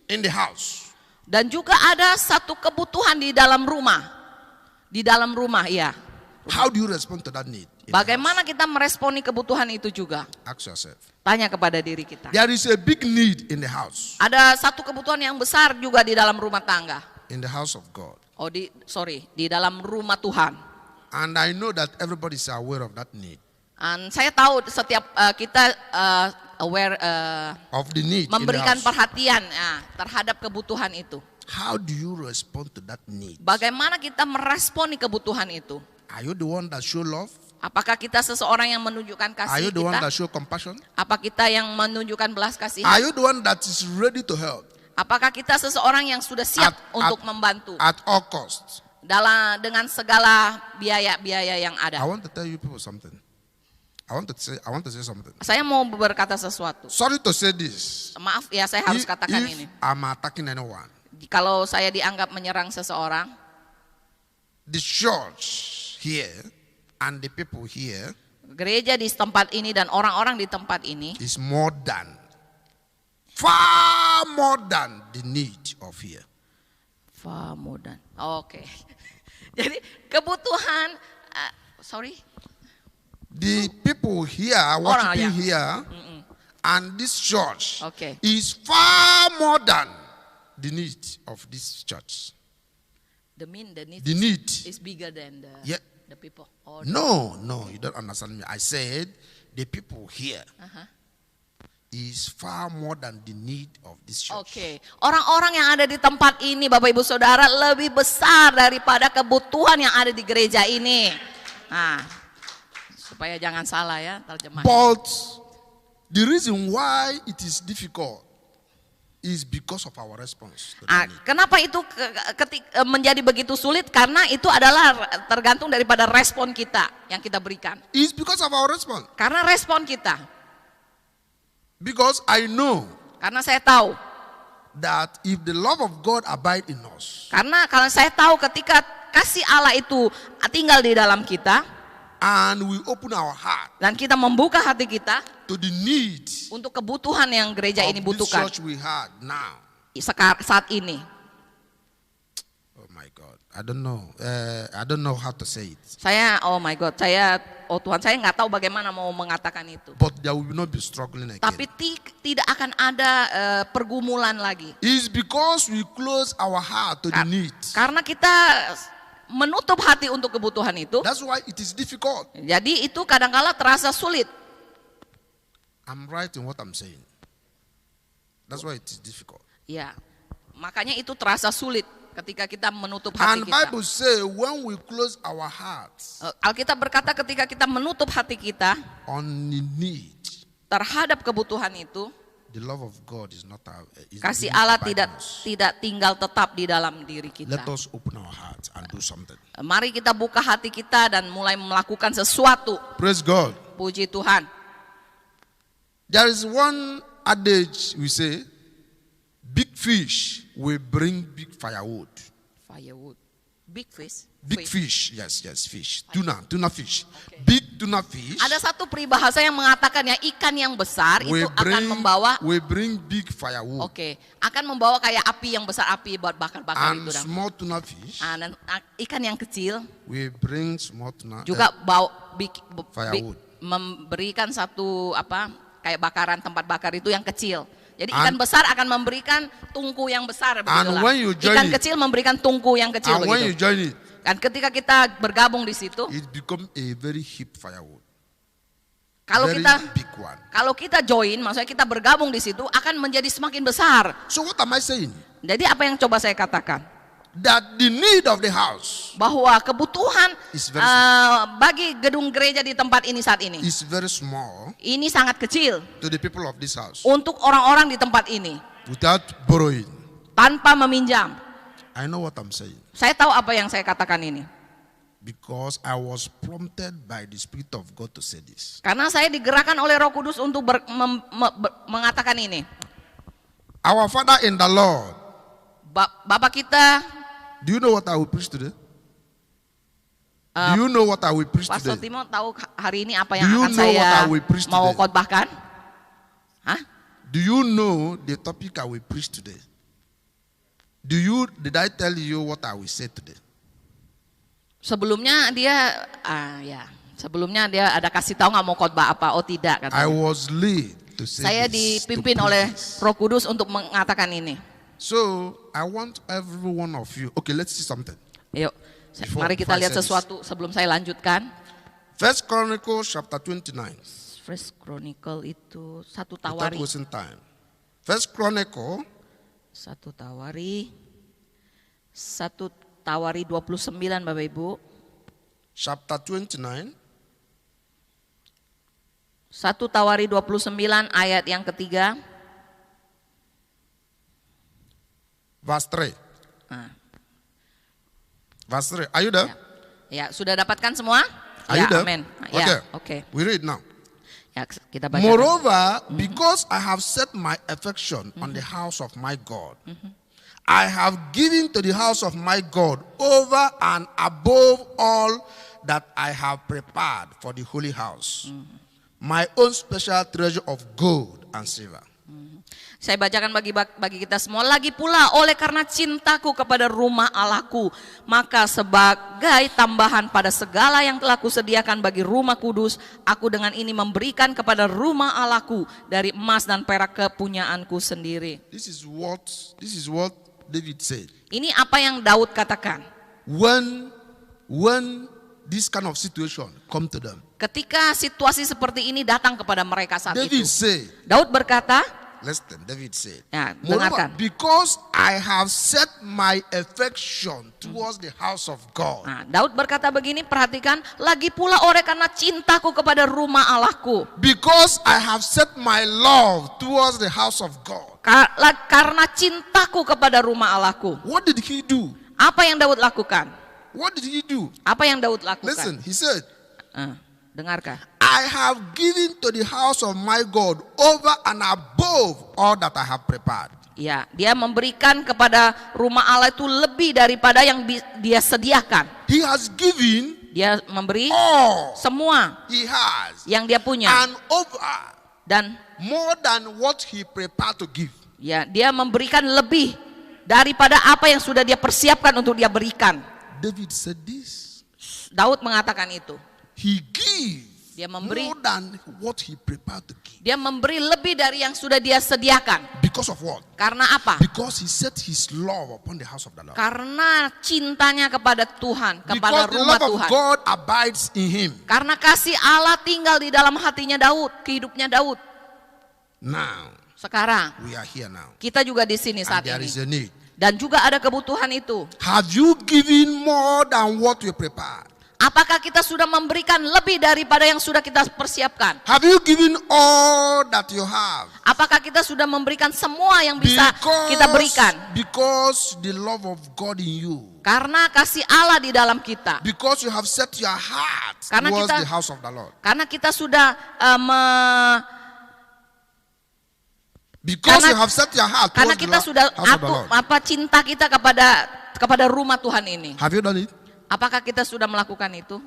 in the house. Dan juga ada satu kebutuhan di dalam rumah. Di dalam rumah, ya. How do you respond to that need? in the Bagaimana kita meresponi kebutuhan itu juga? house? Ask yourself. Tanya kepada diri kita. There is a big need in the house. Ada satu kebutuhan yang besar juga di dalam rumah tangga. In the house of God. Di dalam rumah Tuhan. And I know that everybody is aware of that need. Dan saya tahu setiap kita aware, Of the need memberikan in the house. perhatian terhadap kebutuhan itu. How do you respond to that need? Bagaimana kita meresponi kebutuhan itu? Are you the one that show love? Apakah kita seseorang yang menunjukkan Are kasih you the one kita? that show compassion? Apa kita yang menunjukkan belas kasihan? Are you the one that is ready to help Apakah kita seseorang yang sudah siap At- untuk at- membantu at all costs? dengan segala biaya-biaya yang I ada? want to tell you people something. I want to say something. Saya mau berkata sesuatu. Sorry to say this. Maaf ya, saya harus If katakan ini. I'm attacking anyone, Kalau saya dianggap menyerang seseorang, the church here and the people here gereja di tempat ini dan orang-orang di tempat ini is far more than the need of here. Famudan. Oke. Jadi kebutuhan, The people here yang- worshiping here and this church Okay. is far more than the need of this church. the need The need. is bigger than Yeah. the people. Or No, you don't understand me. I said the people here Uh-huh. is far more than the need of this church. Oke, orang-orang yang ada di tempat ini, Bapak Ibu Saudara, lebih besar daripada kebutuhan yang ada di gereja ini. Nah, supaya jangan salah ya terjemahan. But the reason why it is difficult is because of our response to that need. Kenapa itu menjadi begitu sulit? Karena itu adalah tergantung daripada respon kita yang kita berikan. It's because of our response. Karena respon kita. Because I know Karena saya tahu. that if the love of God abide in us Karena kalau saya tahu ketika kasih Allah itu tinggal di dalam kita and we open our heart dan kita membuka hati kita to the need untuk kebutuhan yang gereja of ini this butuhkan church we had now. saat ini. Oh my God, I don't know how to say it. Tuhan, saya nggak tahu bagaimana mau mengatakan itu. But there will not be struggling again. Tapi tidak akan ada pergumulan lagi. It's because we close our heart to the need. Karena kita menutup hati untuk kebutuhan itu. That's why it is difficult. Jadi itu kadang-kala terasa sulit. I'm right in what I'm saying. That's why it is difficult. Ya, makanya itu terasa sulit ketika kita menutup hati And kita. Bible say when we close our hearts Alkitab berkata ketika kita menutup hati kita on the need, terhadap kebutuhan itu, the love of God is not kasih Allah tidak tinggal tetap di dalam diri kita. Let us open our hearts and do something. Mari kita buka hati kita dan mulai melakukan sesuatu. Praise God. Puji Tuhan. There is one adage we say, big fish will bring big firewood. Firewood. Big fish. Big fish, yes, fish. Tuna fish. Big tuna fish Ada satu peribahasa yang mengatakan ya ikan yang besar itu akan membawa will bring big firewood. akan membawa kayak api yang besar, api buat bakar-bakar And itu. small tuna fish Dan ikan yang kecil will bring small tuna juga firewood. memberikan satu kayak bakaran, tempat bakar itu yang kecil. Jadi ikan besar akan memberikan tungku yang besar, begitulah. when you join Ikan it- kecil memberikan tungku yang kecil And when you begitu. join it, Dan ketika kita bergabung di situ, it become a very heap firewood. kalau Very kita big one. kalau kita join, maksudnya kita bergabung di situ akan menjadi semakin besar. So what am I saying? Jadi apa yang coba saya katakan? That the need of the house Bahwa kebutuhan is very bagi gedung gereja di tempat ini saat ini, is very small ini sangat kecil to the people of this house untuk orang-orang di tempat ini without borrowing. tanpa meminjam. I know what I'm saying Saya tahu apa yang saya katakan ini. because I was prompted by the Spirit of God to say this. Karena saya digerakkan oleh Roh Kudus untuk mengatakan ini. Our Father in the Lord. Bapak kita, Do you know what I will preach today? Do you know what I will preach Pastor today? Timo tahu hari ini apa Do yang you akan know what saya I will preach mau today? khotbahkan? Hah? Do you know the topic I will preach today? Did I tell you what I will say today? Sebelumnya sebelumnya dia ada kasih tahu nggak mau khotbah apa? Oh tidak I katanya. was led to say Saya this, to dipimpin preach oleh this. Roh Kudus untuk mengatakan ini. So I want every one of you. Okay, let's see something. Yuk, mari before kita I lihat say this. sesuatu sebelum saya lanjutkan. First Chronicles chapter 29. First Chronicle itu satu Without Tawari. wasting time. First Chronicle Satu Tawari 29 Bapak Ibu. chapter 29. Satu Tawari 29 ayat yang ketiga. Verse 3. Nah, Verse 3. Are you there? ya, sudah dapatkan semua? Are you Ya, there? amin. Okay. Ya, oke. We read now. Ya, kita baca. Moreover, because I have set my affection on the house of my God, I have given to the house of my God over and above all that I have prepared for the holy house, my own special treasure of gold and silver. Saya bacakan bagi kita semua. Lagi pula oleh karena cintaku kepada rumah Allahku, maka sebagai tambahan pada segala yang telah kusediakan bagi rumah kudus, aku dengan ini memberikan kepada rumah Allahku dari emas dan perak kepunyaanku sendiri. This is what David said. Ini apa yang Daud katakan. When this kind of situation come to them, Ketika situasi seperti ini datang kepada mereka saat David itu, said, Daud berkata, listen, David said, ya, moreover, dengarkan. because I have set my affection towards the house of God. Nah, Daud berkata begini, perhatikan, lagi pula oleh karena cintaku kepada rumah Allahku. Because I have set my love towards the house of God. Karena cintaku kepada rumah Allahku. What did he do? Apa yang Daud lakukan? What did he do? Apa yang Daud lakukan? Listen, he said, Dengarkan. I have given to the house of my God over and above all that I have prepared. Ya, dia memberikan kepada rumah Allah itu lebih daripada yang dia sediakan. He has given Dia memberi all semua he has yang dia punya and over dan more than what he prepared to give. ya, dia memberikan lebih daripada apa yang sudah dia persiapkan untuk dia berikan. David said this. Daud mengatakan itu. He gave Dia memberi, more than what he prepared to give. dia memberi lebih dari yang sudah dia sediakan. Because of what? Karena apa? Because he set his love upon the house of the Lord. Karena cintanya kepada Tuhan, kepada Because the rumah love of Tuhan. God abides in him. Karena kasih Allah tinggal di dalam hatinya Daud, kehidupnya Daud. Now, Sekarang we are here now. kita juga di sini And saat there is ini. a need. Dan juga ada kebutuhan itu. Have you given more than what you prepared? Apakah kita sudah memberikan lebih daripada yang sudah kita persiapkan? Have you given all that you have? Apakah kita sudah memberikan semua yang bisa kita berikan? Because the love of God in you. Karena kasih Allah di dalam kita. Because you have set your heart Karena towards kita- the house of the Lord. Karena kita sudah Because Karena- you have set your heart karena towards the kita sudah house of the Lord. cinta kita kepada rumah Tuhan ini. Have you done it? Apakah kita sudah melakukan itu?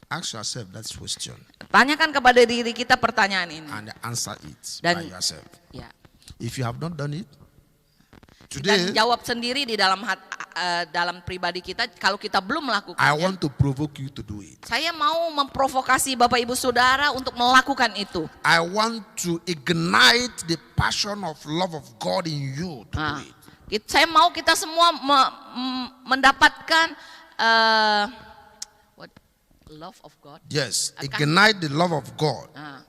Ask yourself that question Tanyakan kepada diri kita pertanyaan ini. and answer it Dan- by yourself. Ya. If you have not done it, Dan today jawab sendiri di dalam pribadi kita kalau kita belum I melakukannya. want to provoke you to do it. Saya mau memprovokasi Bapak Ibu Saudara untuk melakukan itu. I want to ignite the passion of love of God in you to Nah, do it. saya mau kita semua mendapatkan love of God. Yes, Akan- ignite the love of God. Nah,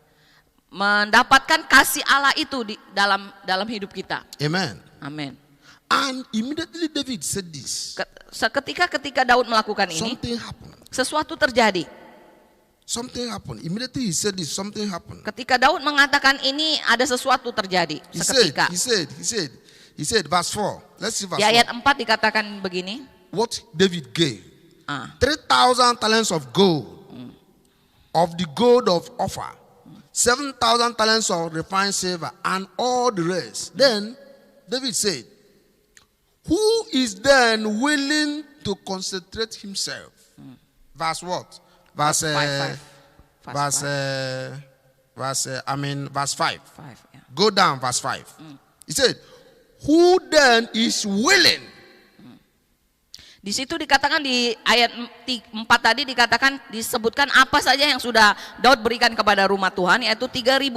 mendapatkan kasih Allah itu di dalam hidup kita. Amen. Amin. And immediately David said this. Ketika Daud melakukan ini, Something happened. sesuatu terjadi. Something happened. Immediately he said this. Something happened. Ketika Daud mengatakan ini, ada sesuatu terjadi He seketika. said, verse 4. Let's see verse Di ayat 4. 4 dikatakan begini. What David gave. 3,000 talents of gold, of the gold of Ophir, 7,000 talents of refined silver, and all the rest. Then David said, who is then willing to concentrate himself? verse what? Verse, Verse verse 5. 5, ya. Go down, verse 5. He said, who then is willing? Di situ dikatakan di ayat 4 tadi dikatakan disebutkan apa saja yang sudah Daud berikan kepada rumah Tuhan, yaitu 3.000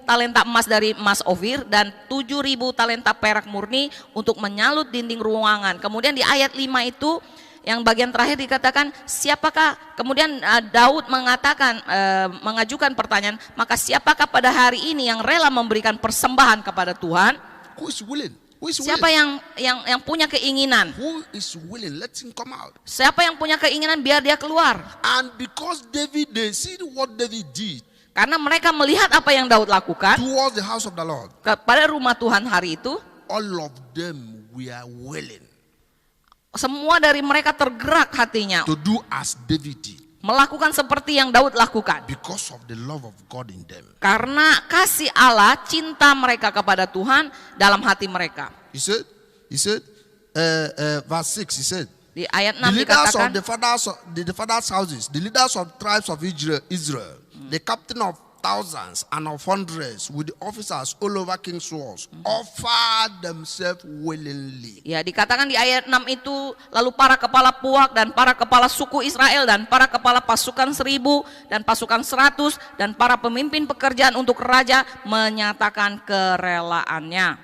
talenta emas dari emas Ofir dan 7.000 talenta perak murni untuk menyalut dinding ruangan. Kemudian di ayat 5 itu yang bagian terakhir dikatakan siapakah, kemudian Daud mengatakan mengajukan pertanyaan, maka siapakah pada hari ini yang rela memberikan persembahan kepada Tuhan? Who is willing? Who is Siapa willing? yang punya keinginan? Who is willing? Let him come out. Siapa yang punya keinginan biar dia keluar? And because David, they see what David did Karena mereka melihat apa yang Daud lakukan towards the house of the Lord. kepada rumah Tuhan hari itu, All of them were willing semua dari mereka tergerak hatinya to do as David did melakukan seperti yang Daud lakukan. because of the love of God in them. Karena kasih Allah, cinta mereka kepada Tuhan dalam hati mereka. He said, verse 6, he said, Di ayat 6 the leaders dikatakan, of the fathers' houses, the leaders of tribes of Israel, the captain of thousands and of hundreds, with the officers all over king's walls, offered themselves willingly. ya dikatakan di ayat 6 itu, lalu para kepala puak dan para kepala suku Israel dan para kepala pasukan 1.000 dan pasukan 100 dan para pemimpin pekerjaan untuk raja menyatakan kerelaannya.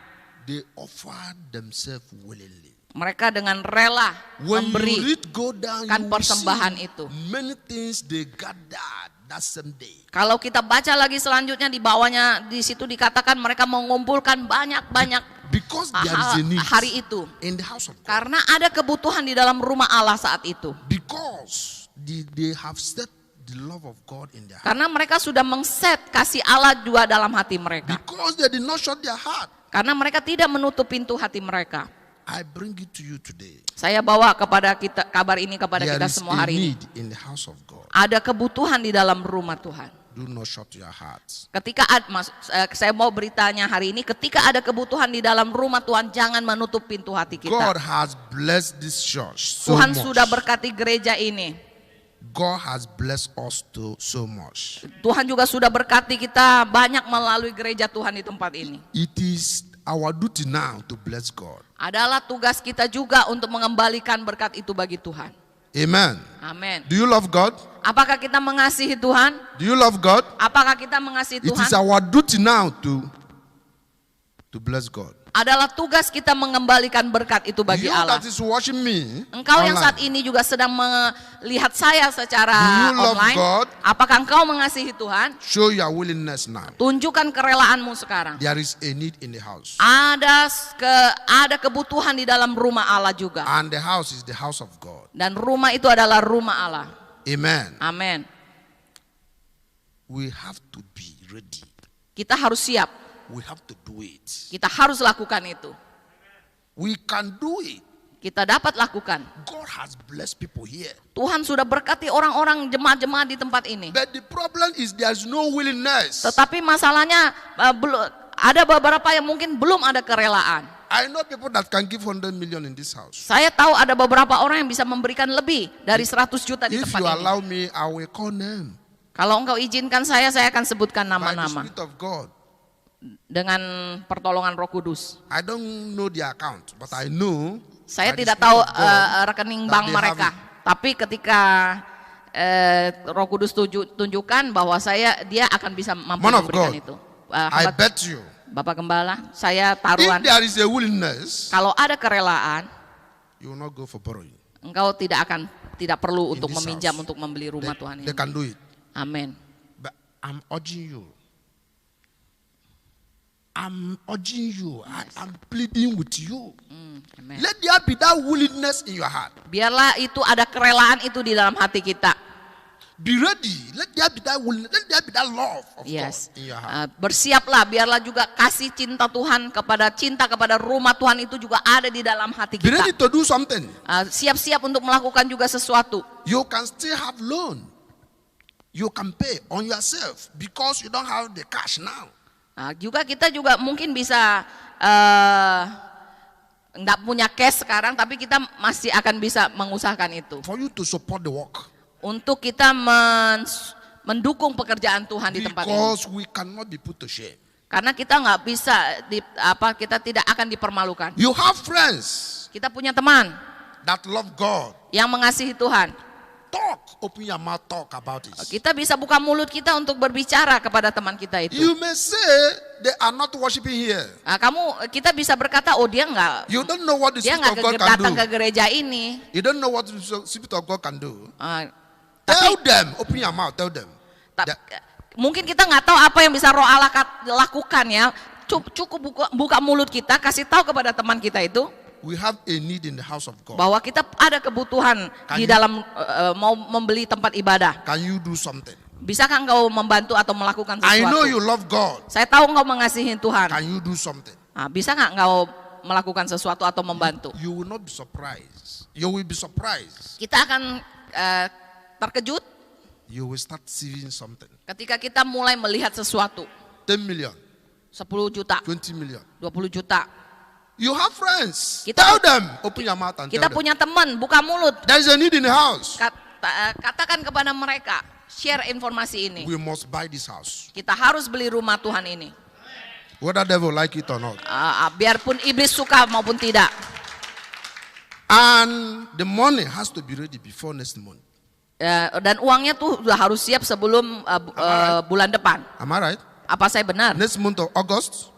They offered themselves willingly. Mereka dengan rela When you memberi read, go down, kan you will persembahan see itu. many things they gathered that same day. Kalau kita baca lagi selanjutnya di bawahnya, di situ dikatakan mereka mengumpulkan banyak-banyak Because there is a need hari itu. in the house of God. Karena ada kebutuhan di dalam rumah Allah saat itu. Because they have set the love of God in their heart. Karena mereka sudah mengset kasih Allah juga dalam hati mereka. Because they did not shut their heart. Karena mereka tidak menutup pintu hati mereka. I bring it to you today. Saya bawa kepada kita kabar ini kepada There kita is semua a hari ini. need in the house of God. Ada kebutuhan di dalam rumah Tuhan. Do not shut your hearts. Ketika saya mau beritanya hari ini, ketika ada kebutuhan di dalam rumah Tuhan, jangan menutup pintu hati kita. God has blessed this church so Tuhan much. sudah berkati gereja ini. God has blessed us so much. Tuhan juga sudah berkati kita banyak melalui gereja Tuhan di tempat ini. It is our duty now to bless God. Adalah tugas kita juga untuk mengembalikan berkat itu bagi Tuhan. Amen. Amin. Do you love God? Apakah kita mengasihi Tuhan? Do you love God? Apakah kita mengasihi It is Tuhan? our duty now to bless God. Adalah tugas kita mengembalikan berkat itu bagi You Allah. that is watching me Engkau yang online, saat ini juga sedang melihat saya secara Do you love online. God? Apakah engkau mengasihi Tuhan? show your willingness now. Tunjukkan kerelaanmu sekarang. There is a need in the house. Ada kebutuhan di dalam rumah Allah juga. And the house is the house of God. Dan rumah itu adalah rumah Allah. Amen. Amin. We have to be ready. Kita harus siap. We have to do it. Kita harus lakukan itu. We can do it. Kita dapat lakukan. God has blessed people here. Tuhan sudah berkati orang-orang jemaat-jemaat di tempat ini. But the problem is there's no willingness. Tetapi masalahnya ada beberapa yang mungkin belum ada kerelaan. I know people that can give 100 million in this house. Saya tahu ada beberapa orang yang bisa memberikan lebih dari 100 juta di If tempat you ini. allow me, I will call them. Kalau engkau izinkan saya akan sebutkan By the nama-nama Spirit of God. dengan pertolongan Roh Kudus. I don't know the account, but I know. Saya by the tidak Spirit tahu of God rekening that bank they have mereka. it. Tapi ketika Roh Kudus tunjukkan bahwa dia akan bisa mampu Man of memberikan God, itu. I bet you. Bapak Gembala, saya If taruhan. there is a willingness, Kalau ada kerelaan, you will not go for borrowing. engkau tidak perlu In untuk this meminjam house. untuk membeli rumah Tuhan They ini. can do it. Amin. But I'm urging you. I'm urging you. I'm pleading with you. Amin. Let there be that willingness in your heart. Biarlah itu ada kerelaan itu di dalam hati kita. Be ready. Let there be that willingness. Let there be that love of Yes. God in your heart. Bersiaplah, biarlah juga kasih cinta kepada rumah Tuhan itu juga ada di dalam hati Be ready kita. to do something. Siap-siap untuk melakukan juga sesuatu. You can still have loan. You can pay on yourself because you don't have the cash now. Kita juga mungkin bisa nggak punya cash sekarang, tapi kita masih akan bisa mengusahakan itu For you to support the work. untuk kita mendukung pekerjaan Tuhan di tempat ini. Because we cannot be put to shame. Karena kita nggak bisa kita tidak akan dipermalukan. You have friends Kita punya teman that love God. yang mengasihi Tuhan. Talk, open your mouth, talk about it. Kita bisa buka mulut kita untuk berbicara kepada teman kita itu. You may say they are not worshiping here. Nah, kita bisa berkata, oh dia You don't know what the Spirit of God can datang do. ke gereja ini. You don't know what the Spirit of God can do. Tapi Tell them, open your mouth, tell them. mungkin kita nggak tahu apa yang bisa Roh Allah lakukan ya. Cukup buka mulut kita, kasih tahu kepada teman kita itu. We have a need in the house of God. Bahwa kita ada kebutuhan di dalam mau membeli tempat ibadah. Can you do something? Bisakah engkau membantu atau melakukan sesuatu? I know you love God. Saya tahu engkau mengasihi Tuhan. Can you do something? Bisa nggak engkau melakukan sesuatu atau membantu? You will not be surprised. You will be surprised. Kita akan terkejut You will start seeing something. ketika kita mulai melihat sesuatu. 10 million, 10 juta, 20 million. 20 juta. You have friends. Kita- Tell them. Open your mouth and Kita tell them. punya teman, buka mulut. There is a need in the house. Katakan kepada mereka, share informasi ini. We must buy this house. Kita harus beli rumah Tuhan ini. Whether devil like it or not. Biarpun iblis suka maupun tidak. And the money has to be ready before next month. Dan uangnya tuh sudah harus siap sebelum bulan depan. Am I right? Apa saya benar? Next month of August,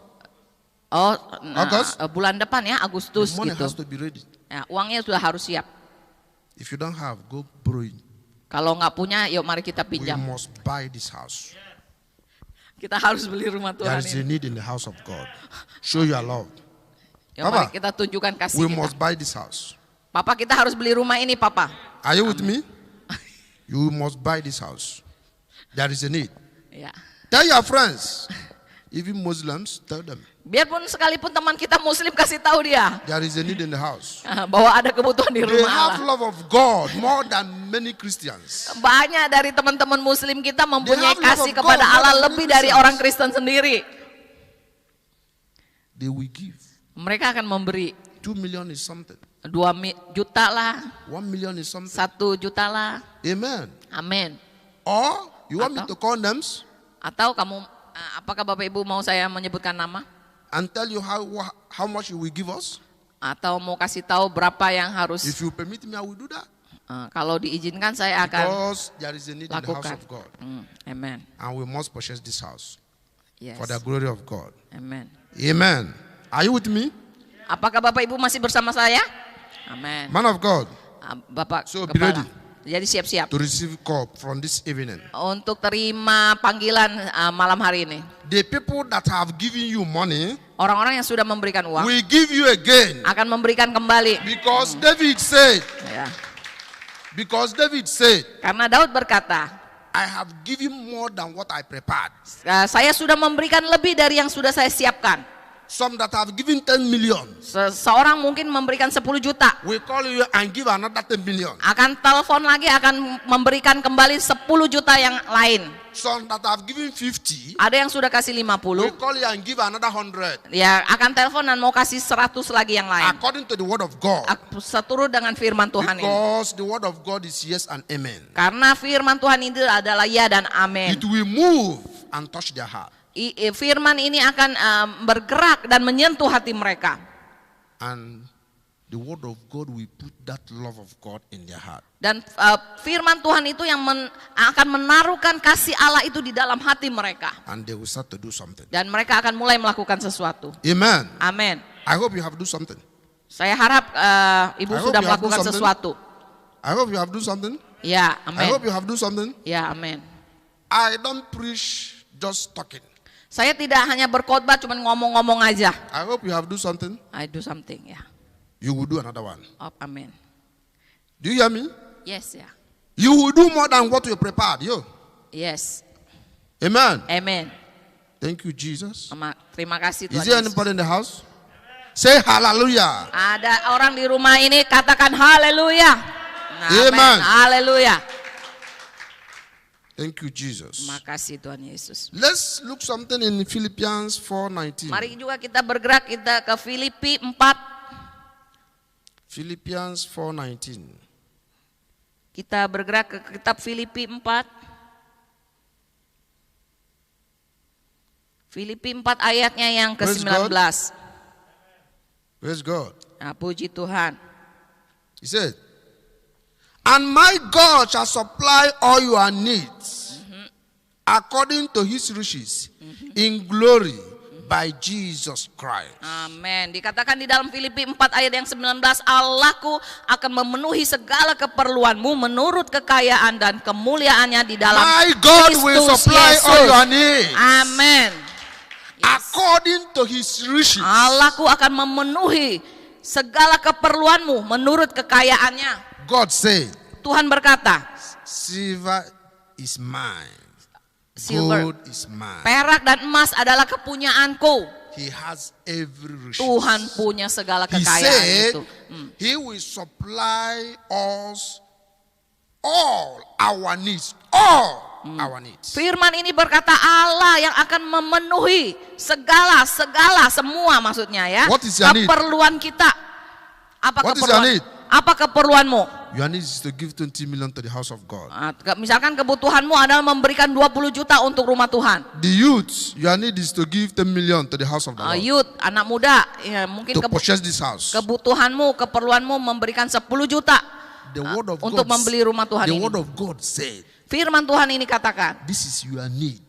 Bulan depan ya, Agustus the money gitu. has to be ready. Ya, uangnya sudah harus siap. If you don't have, go borrow it. Kalau nggak punya, yuk mari kita We pinjam. must buy this house. Kita harus beli rumah There Tuhan is a ini. need in the house of God. Show your love. Yuk Papa, mari kita tunjukkan kasih We kita. must buy this house. Papa, kita harus beli rumah ini, Papa. Are you with me? You must buy this house. There is a need. Ya. Tell your friends, even Muslims, tell them. Biarpun sekalipun teman kita Muslim, kasih tahu dia There is a need in the house. bahwa ada kebutuhan di They rumah have Allah. love of God more than many Christians. Banyak dari teman-teman Muslim kita mempunyai They have love kasih of kepada God more Allah than lebih many dari Christians. orang Kristen sendiri. They will give. Mereka akan memberi 2 million is something. 2 juta lah, 1 million is something. 1 juta lah. Amen. Amin. Or you want me to call names Atau kamu, apakah Bapak Ibu mau saya menyebutkan nama? and tell you how much you will give us? Atau mau kasih tahu berapa yang harus? If you permit me, I will do that. Kalau diizinkan saya akan Because there is a need in the house lakukan. of God. Amen. And we must purchase this house Yes. for the glory of God. Amen. Amen. Are you with me? Apakah Bapak Ibu masih bersama saya? Amen. Man of God, Bapak So, be Kepala. ready. Jadi siap-siap to receive call from this evening. untuk terima panggilan malam hari ini. The people that have given you money Orang-orang yang sudah memberikan uang will give you again. akan memberikan kembali. Because David said, Ya. karena Daud berkata, I have given more than what I prepared. saya sudah memberikan lebih dari yang sudah saya siapkan. Some that have given 10 million Seseorang mungkin memberikan 10 juta. will call you and give another 10 million. Akan telepon lagi, akan memberikan kembali 10 juta yang lain. Some that have given 50 Ada yang sudah kasih will 50, call you and give another 100. ya akan telepon dan mau kasih 100 lagi yang lain. According to the word of God. Seturut dengan firman Tuhan ini. Because the word of God is yes and amen. Karena firman Tuhan itu adalah ya dan amin. It will move and touch their heart. Firman ini akan bergerak dan menyentuh hati mereka. And the word of God will put that love of God in their heart. Dan firman Tuhan itu yang akan menaruhkan kasih Allah itu di dalam hati mereka. And they will start to do something. Dan mereka akan mulai melakukan sesuatu. Amen. Amin. I hope you have do something. Saya harap Ibu I hope sudah you have do melakukan something. sesuatu. I hope you have do something. Ya, I amin. hope you have do something. Ya, amin. I don't preach just talking. Saya tidak hanya berkhotbah cuman ngomong-ngomong aja. I hope you have do something. I do something, ya. You will do another one. Oh, amin. Do you hear me? Yes, ya. You will do more than what you prepared. You. Yes. Amen. Amen. Thank you, Jesus. Terima kasih Is Tuhan there Yesus. anybody in the house? Say hallelujah. Ada orang di rumah ini katakan haleluya. Amen. Haleluya. Thank you, Jesus. Terima kasih Tuhan Yesus. Let's look something in Philippians 4:19. Mari juga kita bergerak kita ke Filipi 4. Philippians 4:19. Kita bergerak ke kitab Filipi 4. Filipi 4 ayatnya yang Praise ke-19. Praise God. Nah, puji Tuhan. He said, and my God shall supply all your needs according to his riches in glory by Jesus Christ. Amin. Dikatakan di dalam Filipi 4 ayat yang 19, Allahku akan memenuhi segala keperluanmu menurut kekayaan dan kemuliaannya di dalam My God will Kristus supply Yesus. all your needs Amin. according to his riches. Allahku akan memenuhi segala keperluanmu menurut kekayaannya. God said, Tuhan berkata, silver is mine, silver, gold is mine. perak dan emas adalah kepunyaanku. He has every riches. Tuhan punya segala He kekayaan said, itu. he will supply us all our needs. All our needs. Firman ini berkata Allah yang akan memenuhi segala semua maksudnya ya. What is your need? Keperluan kita. Apa What is keperluan? your need? Apa keperluanmu? Your need is to give 20 million to the house of God. Misalkan kebutuhanmu adalah memberikan 20 juta untuk rumah Tuhan. The youth, your need is to give 10 million to the house of the Lord. Youth, anak muda, ya, mungkin To purchase this house. kebutuhanmu, keperluanmu memberikan 10 juta The word of untuk God, membeli rumah Tuhan the ini. word of God said, Firman Tuhan ini katakan, this is your need.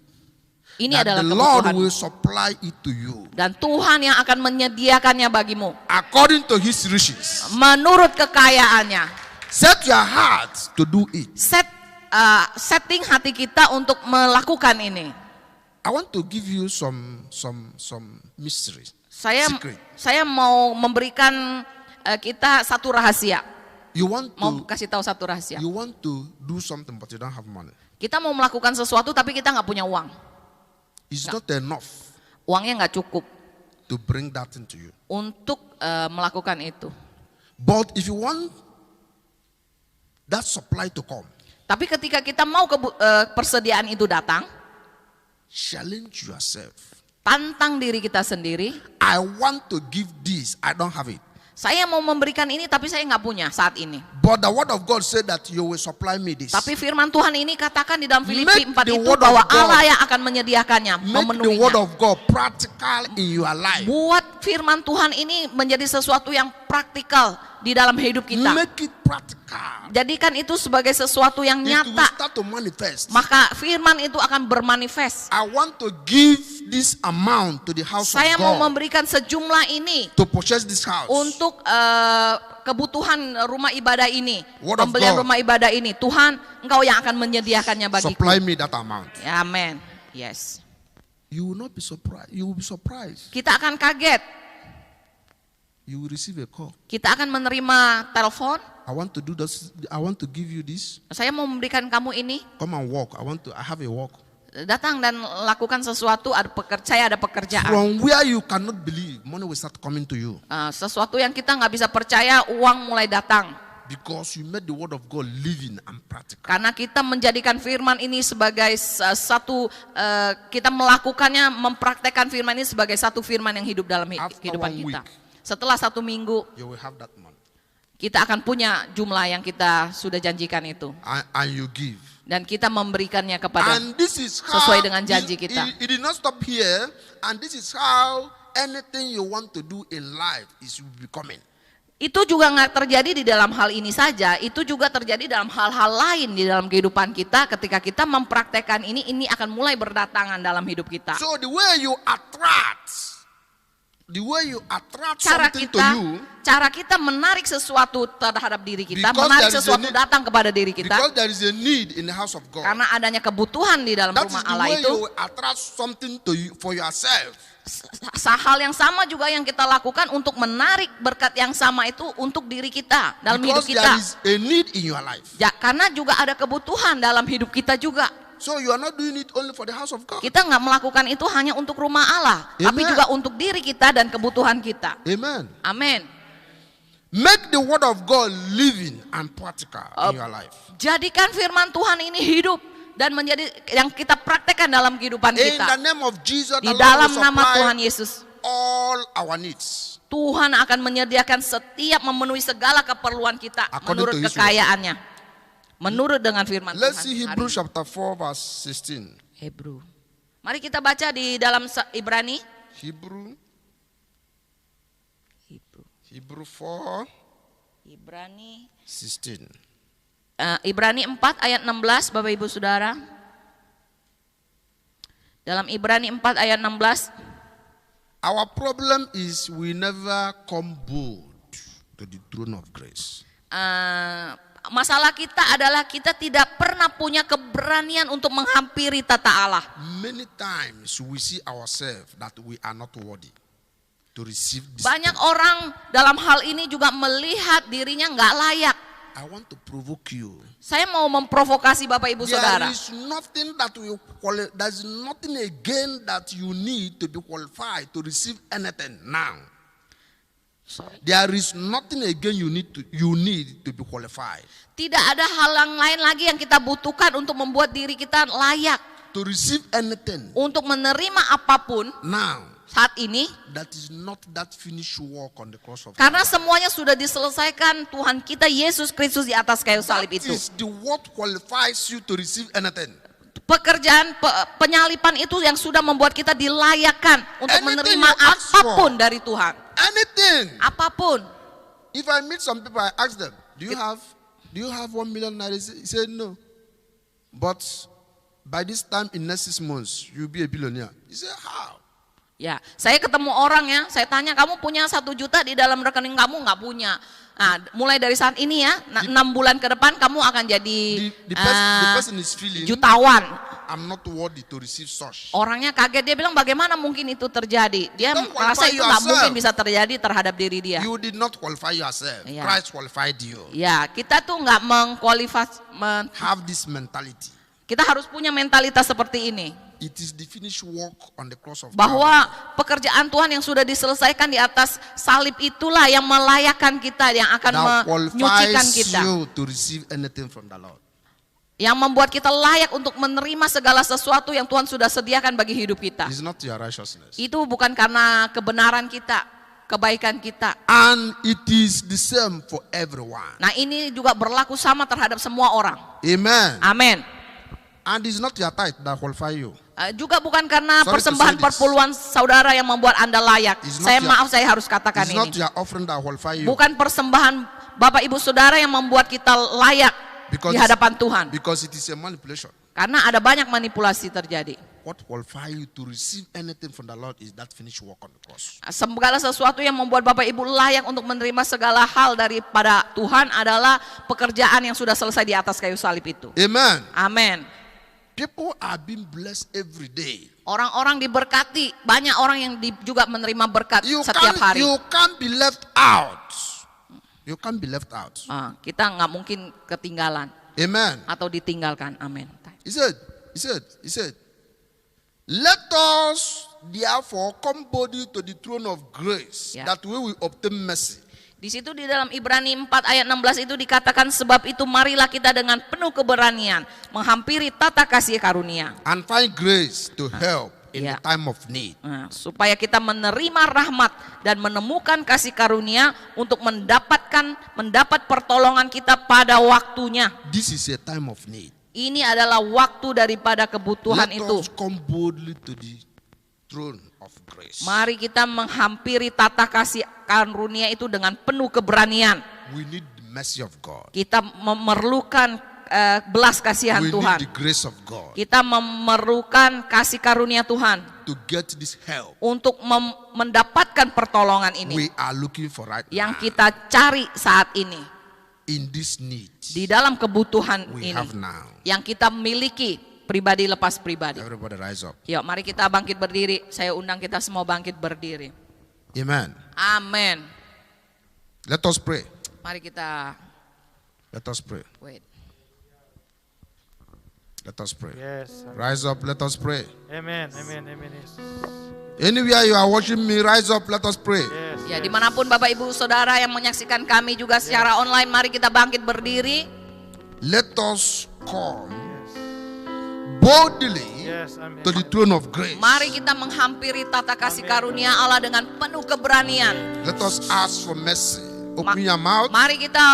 ini That adalah the Lord kebutuhanmu. will supply it to you Dan Tuhan yang akan menyediakannya bagimu according to his riches. menurut kekayaannya. Set your heart to do it. Setting hati kita untuk melakukan ini. I want to give you some mystery. Secret. Saya mau memberikan kita satu rahasia. You want Mau to kasih tahu satu rahasia. you want to do something but you don't have money. Kita mau melakukan sesuatu tapi kita nggak punya uang. It's not enough Uangnya nggak cukup to bring that into you. untuk melakukan itu. But if you want that supply to come, Tapi ketika kita mau persediaan itu datang, challenge yourself. tantang diri kita sendiri. I want to give this, I don't have it. Saya mau memberikan ini tapi saya nggak punya saat ini. But the word of God said that you will supply me this. Tapi firman Tuhan ini katakan di dalam Filipi Make 4 the itu word bahwa of God- Allah yang akan menyediakannya, Make the word memenuhinya. of God practical in your life. Buat firman Tuhan ini menjadi sesuatu yang praktikal di dalam hidup kita. Make it practical. Jadikan itu sebagai sesuatu yang It will nyata. start to manifest. Maka firman itu akan bermanifest. I want to give this amount to the house Saya of mau God memberikan sejumlah ini to purchase this house. untuk kebutuhan rumah ibadah ini, Word of pembelian God. rumah ibadah ini. Tuhan, Engkau yang akan menyediakannya bagiku. Supply me that amount. Ya, amen. Yes. You will not be surprised. You will be surprised. Kita akan kaget. You will receive a call. Kita akan menerima telepon. I want to do this. I want to give you this. Saya mau memberikan kamu ini. Come and walk. I have a walk. Datang dan lakukan sesuatu. Saya ada pekerjaan. From where you cannot believe, money will start coming to you. Sesuatu yang kita nggak bisa percaya, uang mulai datang. Because you made the word of God living and practical. Karena kita menjadikan firman ini sebagai kita melakukannya, mempraktekkan firman ini sebagai satu firman yang hidup dalam After kehidupan 1 kita. week. Setelah 1 minggu, You will have that money. kita akan punya jumlah yang kita sudah janjikan itu. And you give. Dan kita memberikannya kepada. And this is how sesuai dengan janji kita. It did not stop here. And this is how anything you want to do in life is becoming. Itu juga nggak terjadi di dalam hal ini saja, itu juga terjadi dalam hal-hal lain di dalam kehidupan kita. Ketika kita mempraktekkan ini akan mulai berdatangan dalam hidup kita. So the way you attract Cara kita menarik sesuatu terhadap diri kita, Because menarik there is a sesuatu need- datang kepada diri kita. because there is a need in the house of God. Karena adanya kebutuhan di dalam That is rumah the Allah way itu. you attract something to you for yourself. Hal yang sama juga yang kita lakukan untuk menarik berkat yang sama itu untuk diri kita, dalam hidup Because kita. there is a need in your life. Ya, karena juga ada kebutuhan dalam hidup kita juga. So you are not doing it only for the house of God. Kita nggak melakukan itu hanya untuk rumah Allah, tapi Amen. juga untuk diri kita dan kebutuhan kita. Amen. Amin. Make the word of God living and practical in your life. Jadikan firman Tuhan ini hidup dan menjadi yang kita praktekkan dalam kehidupan In the kita. name of Jesus, Di the Lord dalam will nama supply Tuhan Yesus, all our needs. Tuhan akan menyediakan memenuhi segala keperluan kita According menurut to His kekayaannya. menurut dengan firman Let's see Tuhan. Hebrews Hari chapter 4 verse 16. Hebrew. Mari kita baca di dalam Ibrani. Hebrew Hebrew. Hebrew 4 Ibrani 16. Ibrani 4 ayat 16 Bapak Ibu Saudara. Dalam Ibrani 4 ayat 16. Our problem is we never come bold to the throne of grace. Masalah kita adalah kita tidak pernah punya keberanian untuk menghampiri tata Allah. Many times we see ourselves that we are not worthy to receive this. Banyak orang dalam hal ini juga melihat dirinya nggak layak. I want to provoke you. Saya mau memprovokasi Bapak Ibu There Saudara. is nothing that will there's nothing again that you need to be qualified to receive anything now. There is nothing again you need to be qualified Tidak ada hal yang lain lagi yang kita butuhkan untuk membuat diri kita layak to receive anything untuk menerima apapun now. saat ini. That is not that finished work on the cross of Karena Calvary. semuanya sudah diselesaikan Tuhan kita Yesus Kristus di atas kayu salib That itu. is the what qualifies you to receive anything. Pekerjaan penyalipan itu yang sudah membuat kita dilayakkan untuk Anything menerima you ask for. apapun dari Tuhan. Anything. Apapun. If I meet some people, I ask them, do you have 1 million naira? He said no. But by this time in next 6 months, you'll be a billionaire. He said, how? Ya, saya ketemu orang ya, saya tanya kamu punya 1 juta di dalam rekening kamu, nggak punya. Nah, mulai dari saat ini ya, 6 bulan ke depan kamu akan jadi The person is feeling, jutawan. I'm not worthy to receive such. Orangnya kaget, dia bilang bagaimana mungkin itu terjadi. Dia Don't merasa qualify itu nggak yourself. mungkin bisa terjadi terhadap diri dia. You did not qualify yourself. Yeah. Christ qualified you. Ya, kita tuh nggak Have this mentality. kita harus punya mentalitas seperti ini. It is the finished work on the cross of Bahwa Calvary. pekerjaan Tuhan yang sudah diselesaikan di atas salib itulah yang melayakkan kita, yang akan That menyucikan qualifies kita. you to receive anything from the Lord. Yang membuat kita layak untuk menerima segala sesuatu yang Tuhan sudah sediakan bagi hidup kita. It's not your righteousness. Itu bukan karena kebenaran kita, kebaikan kita. And it is the same for everyone. Nah, ini juga berlaku sama terhadap semua orang. Amen. Amin. And it's not your tithe that qualify you. Juga bukan karena Sorry to persembahan say this. perpuluhan saudara yang membuat Anda layak. It's not Saya your- maaf, saya harus katakan It's not ini. your offering that qualify you. Bukan persembahan Bapak Ibu Saudara yang membuat kita layak Because- di hadapan Tuhan. Because it is a manipulation. Karena ada banyak manipulasi terjadi. What qualify you to receive anything from the Lord is that finished work on the cross. Segala sesuatu yang membuat Bapak Ibu layak untuk menerima segala hal daripada Tuhan adalah pekerjaan yang sudah selesai di atas kayu salib itu. Amen. Amin. People are being blessed every day. Orang-orang diberkati, banyak orang yang juga menerima berkat setiap hari. You can't be left out. You can't be left out. Kita nggak mungkin ketinggalan Amen. atau ditinggalkan. Amin. He said, let us therefore come boldly to the throne of grace, Yeah. that we will obtain mercy. Di situ di dalam Ibrani 4 ayat 16 itu dikatakan sebab itu marilah kita dengan penuh keberanian menghampiri tata kasih karunia. And find grace to help in Yeah. the time of need. Supaya kita menerima rahmat dan menemukan kasih karunia untuk mendapat pertolongan kita pada waktunya. This is a time of need. Ini adalah waktu daripada kebutuhan Let itu. us come boldly to the throne of grace. Mari kita menghampiri tata kasih karunia itu dengan penuh keberanian. We need the mercy of God. Kita memerlukan belas kasihan We Tuhan. need the grace of God Kita memerlukan kasih karunia Tuhan to get this help untuk mendapatkan pertolongan ini we are looking for right yang now. kita cari saat ini In this need di dalam kebutuhan we ini have now. yang kita miliki pribadi lepas pribadi. Everybody rise up. Yuk, mari kita bangkit berdiri. Saya undang kita semua bangkit berdiri. Amen. Amin. Let us pray. Mari kita Let us pray. wait. Let us pray. Yes. Rise up, let us pray. Amen. Amen. Amen. Yes. Anywhere you are watching me, rise up, let us pray. Yes. Ya, yes. dimanapun Bapak Ibu Saudara yang menyaksikan kami juga secara online, mari kita bangkit berdiri. Let us come boldly Yes. Amen. to the throne of grace. Mari kita menghampiri tata kasih karunia Allah dengan penuh keberanian. Let us ask for mercy. Open your mouth. Mari kita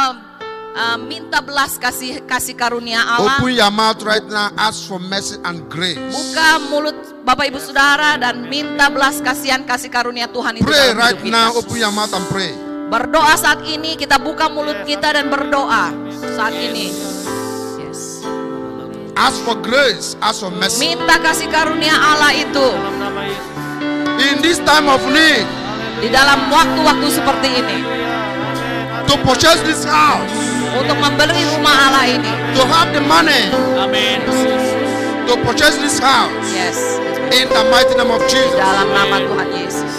minta belas kasih karunia Allah. Open your mouth right now. Ask for mercy and grace. Buka mulut Bapak Ibu Saudara dan minta belas kasihan kasih karunia Tuhan itu Pray dalam right hidup kita. now. Open your mouth and pray. Berdoa saat ini, kita buka mulut kita dan berdoa saat ini. Yes. Ask for grace. Ask for mercy. Minta kasih karunia Allah itu Dalam nama Yesus. In this time of need, di dalam waktu-waktu seperti ini. to purchase this house, Untuk membeli rumah Allah ini. to have the money Amin. to purchase this house. Yes. In the mighty name of Jesus. Dalam nama Tuhan Yesus.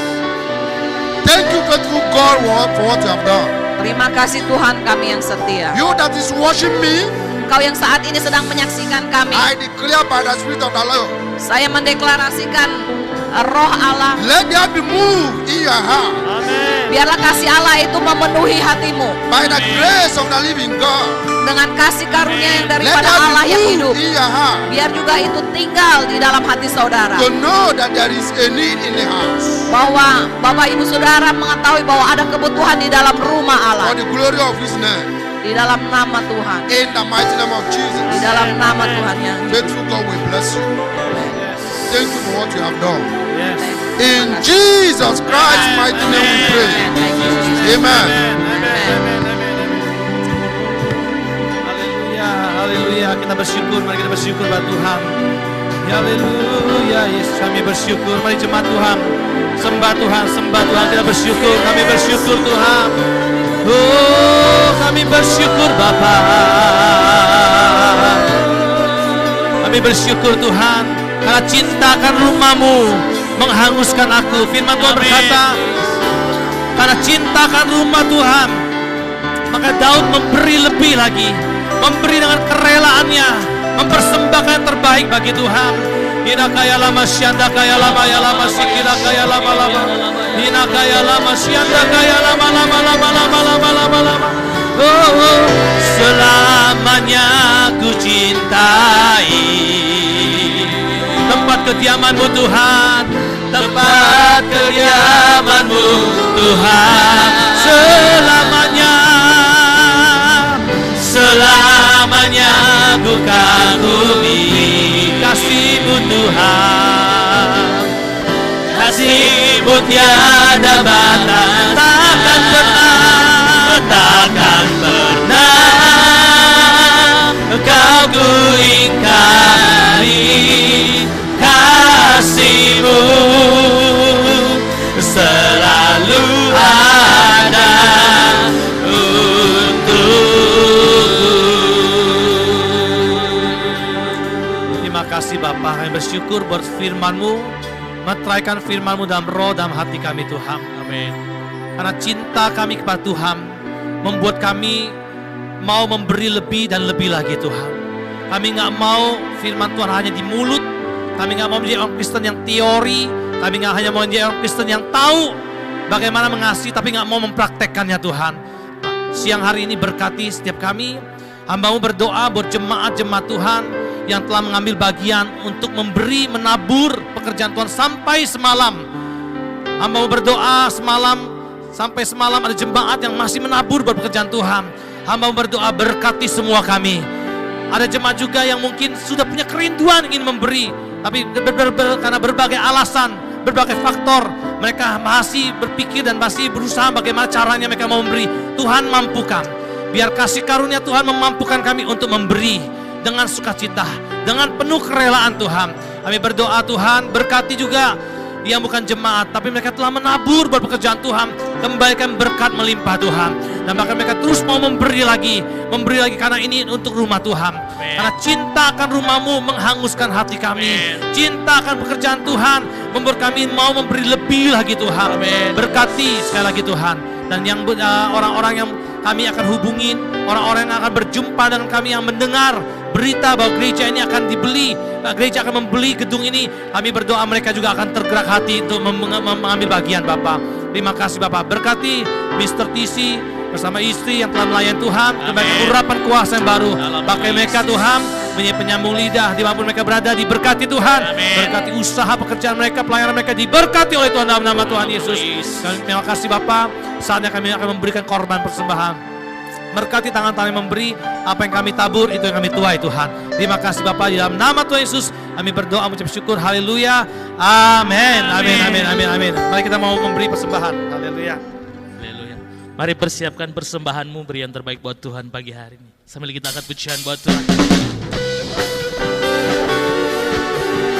Thank you, faithful God, for what you have done. Terima kasih Tuhan kami yang setia. You that is watching me, Engkau yang saat ini sedang menyaksikan kami. I declare by the Spirit of the Lord, Saya mendeklarasikan roh Allah. let there be move in your heart Amin. Biarlah kasih Allah itu memenuhi hatimu. by the grace of the living God. Dengan kasih karunia yang Let daripada there Allah yang be hidup. move in your heart Biar juga itu tinggal di dalam hati saudara. to know that there is a need in the house Bahwa Bapak Ibu Saudara mengetahui bahwa ada kebutuhan di dalam rumah Allah. for the glory of His name. Di dalam nama Tuhan. In the mighty name of Di Jesus. dalam nama Tuhan yang Faithful God, we bless you. Thank you for what you have done. Yes. In Jesus Christ's mighty name we pray. Thank you, Jesus. Amen. Haleluya, haleluya. Kita bersyukur, mari kita bersyukur pada Tuhan. Ya, haleluya, Yesus kami bersyukur. Mari jemaat Tuhan, sembah Tuhan, sembah Tuhan. Kita bersyukur, kami bersyukur Tuhan. Oh, kami bersyukur Bapa. Kami bersyukur Tuhan, karena cinta akan rumah-Mu menghanguskan aku. Firman Tuhan berkata, karena cinta akan rumah Tuhan, maka Daud memberi lebih lagi, memberi dengan kerelaannya, mempersembahkan yang terbaik bagi Tuhan. Hina kaya lama syanda kaya lama ya lama sikira kaya lama lama. Hina kaya lama syanda kaya lama lama lama lama lama lama lama. Oh, oh, selamanya ku cintai tempat kediaman-Mu Tuhan, tempat kediaman-Mu Tuhan, selamanya, selamanya ku kagumi kasih-Mu Tuhan, kasih-Mu tiada batas, takkan pernah Kau ku ingkari. Kasih-Mu selalu ada untukku. Terima kasih Bapa, kami bersyukur buat firman-Mu, meteraikan firman-Mu dalam roh, dalam hati kami Tuhan. Amin. Karena cinta kami kepada Tuhan membuat kami mau memberi lebih dan lebih lagi Tuhan. Kami nggak mau firman Tuhan hanya di mulut. Kami nggak mau menjadi orang Kristen yang teori. Kami nggak hanya mau menjadi orang Kristen yang tahu bagaimana mengasihi, tapi nggak mau mempraktekkannya Tuhan. Siang hari ini berkati setiap kami. Hamba-Mu berdoa buat jemaat-jemaat Tuhan yang telah mengambil bagian untuk memberi, menabur pekerjaan Tuhan sampai semalam. Hamba-Mu berdoa sampai semalam ada jemaat yang masih menabur buat pekerjaan Tuhan. Hamba-Mu berdoa berkati semua kami. Ada jemaat juga yang mungkin sudah punya kerinduan ingin memberi, tapi karena berbagai alasan, berbagai faktor, mereka masih berpikir dan masih berusaha bagaimana caranya mereka mau memberi. Tuhan mampukan. Biar kasih karunia Tuhan memampukan kami untuk memberi dengan sukacita, dengan penuh kerelaan Tuhan. Kami berdoa Tuhan, berkati juga yang bukan jemaat, tapi mereka telah menabur buat pekerjaan Tuhan. Kembalikan berkat melimpah Tuhan. Dan bahkan mereka terus mau memberi lagi karena ini untuk rumah Tuhan. Karena cinta akan rumah-Mu menghanguskan hati kami. Cinta akan pekerjaan Tuhan membuat kami mau memberi lebih lagi Tuhan. Berkati sekali lagi Tuhan. Dan yang orang-orang yang kami akan hubungin, orang-orang yang akan berjumpa dengan kami, yang mendengar berita bahwa gereja ini akan dibeli, gereja akan membeli gedung ini, kami berdoa mereka juga akan tergerak hati untuk mengambil bagian Bapak. Terima kasih Bapak. Berkati Mr. TC bersama istri yang telah melayani Tuhan, kebaikan urapan kuasa yang baru. Pakai mereka Tuhan menjadi penyambung lidah dimanapun mereka berada, diberkati Tuhan. Berkati usaha pekerjaan mereka, pelayanan mereka diberkati oleh Tuhan dalam nama Tuhan Yesus. Terima kasih Bapak. Saatnya kami akan memberikan korban persembahan. Berkati tangan-tangan yang memberi, apa yang kami tabur itu yang kami tuai Tuhan. Terima kasih Bapa, di dalam nama Tuhan Yesus kami berdoa mengucap syukur. Haleluya. Amin. Amin. Amin. Amin. Amin. Mari kita mau memberi persembahan. Haleluya. Haleluya. Mari persiapkan persembahanmu, beri yang terbaik buat Tuhan pagi hari ini. Sambil kita angkat pujian buat Tuhan.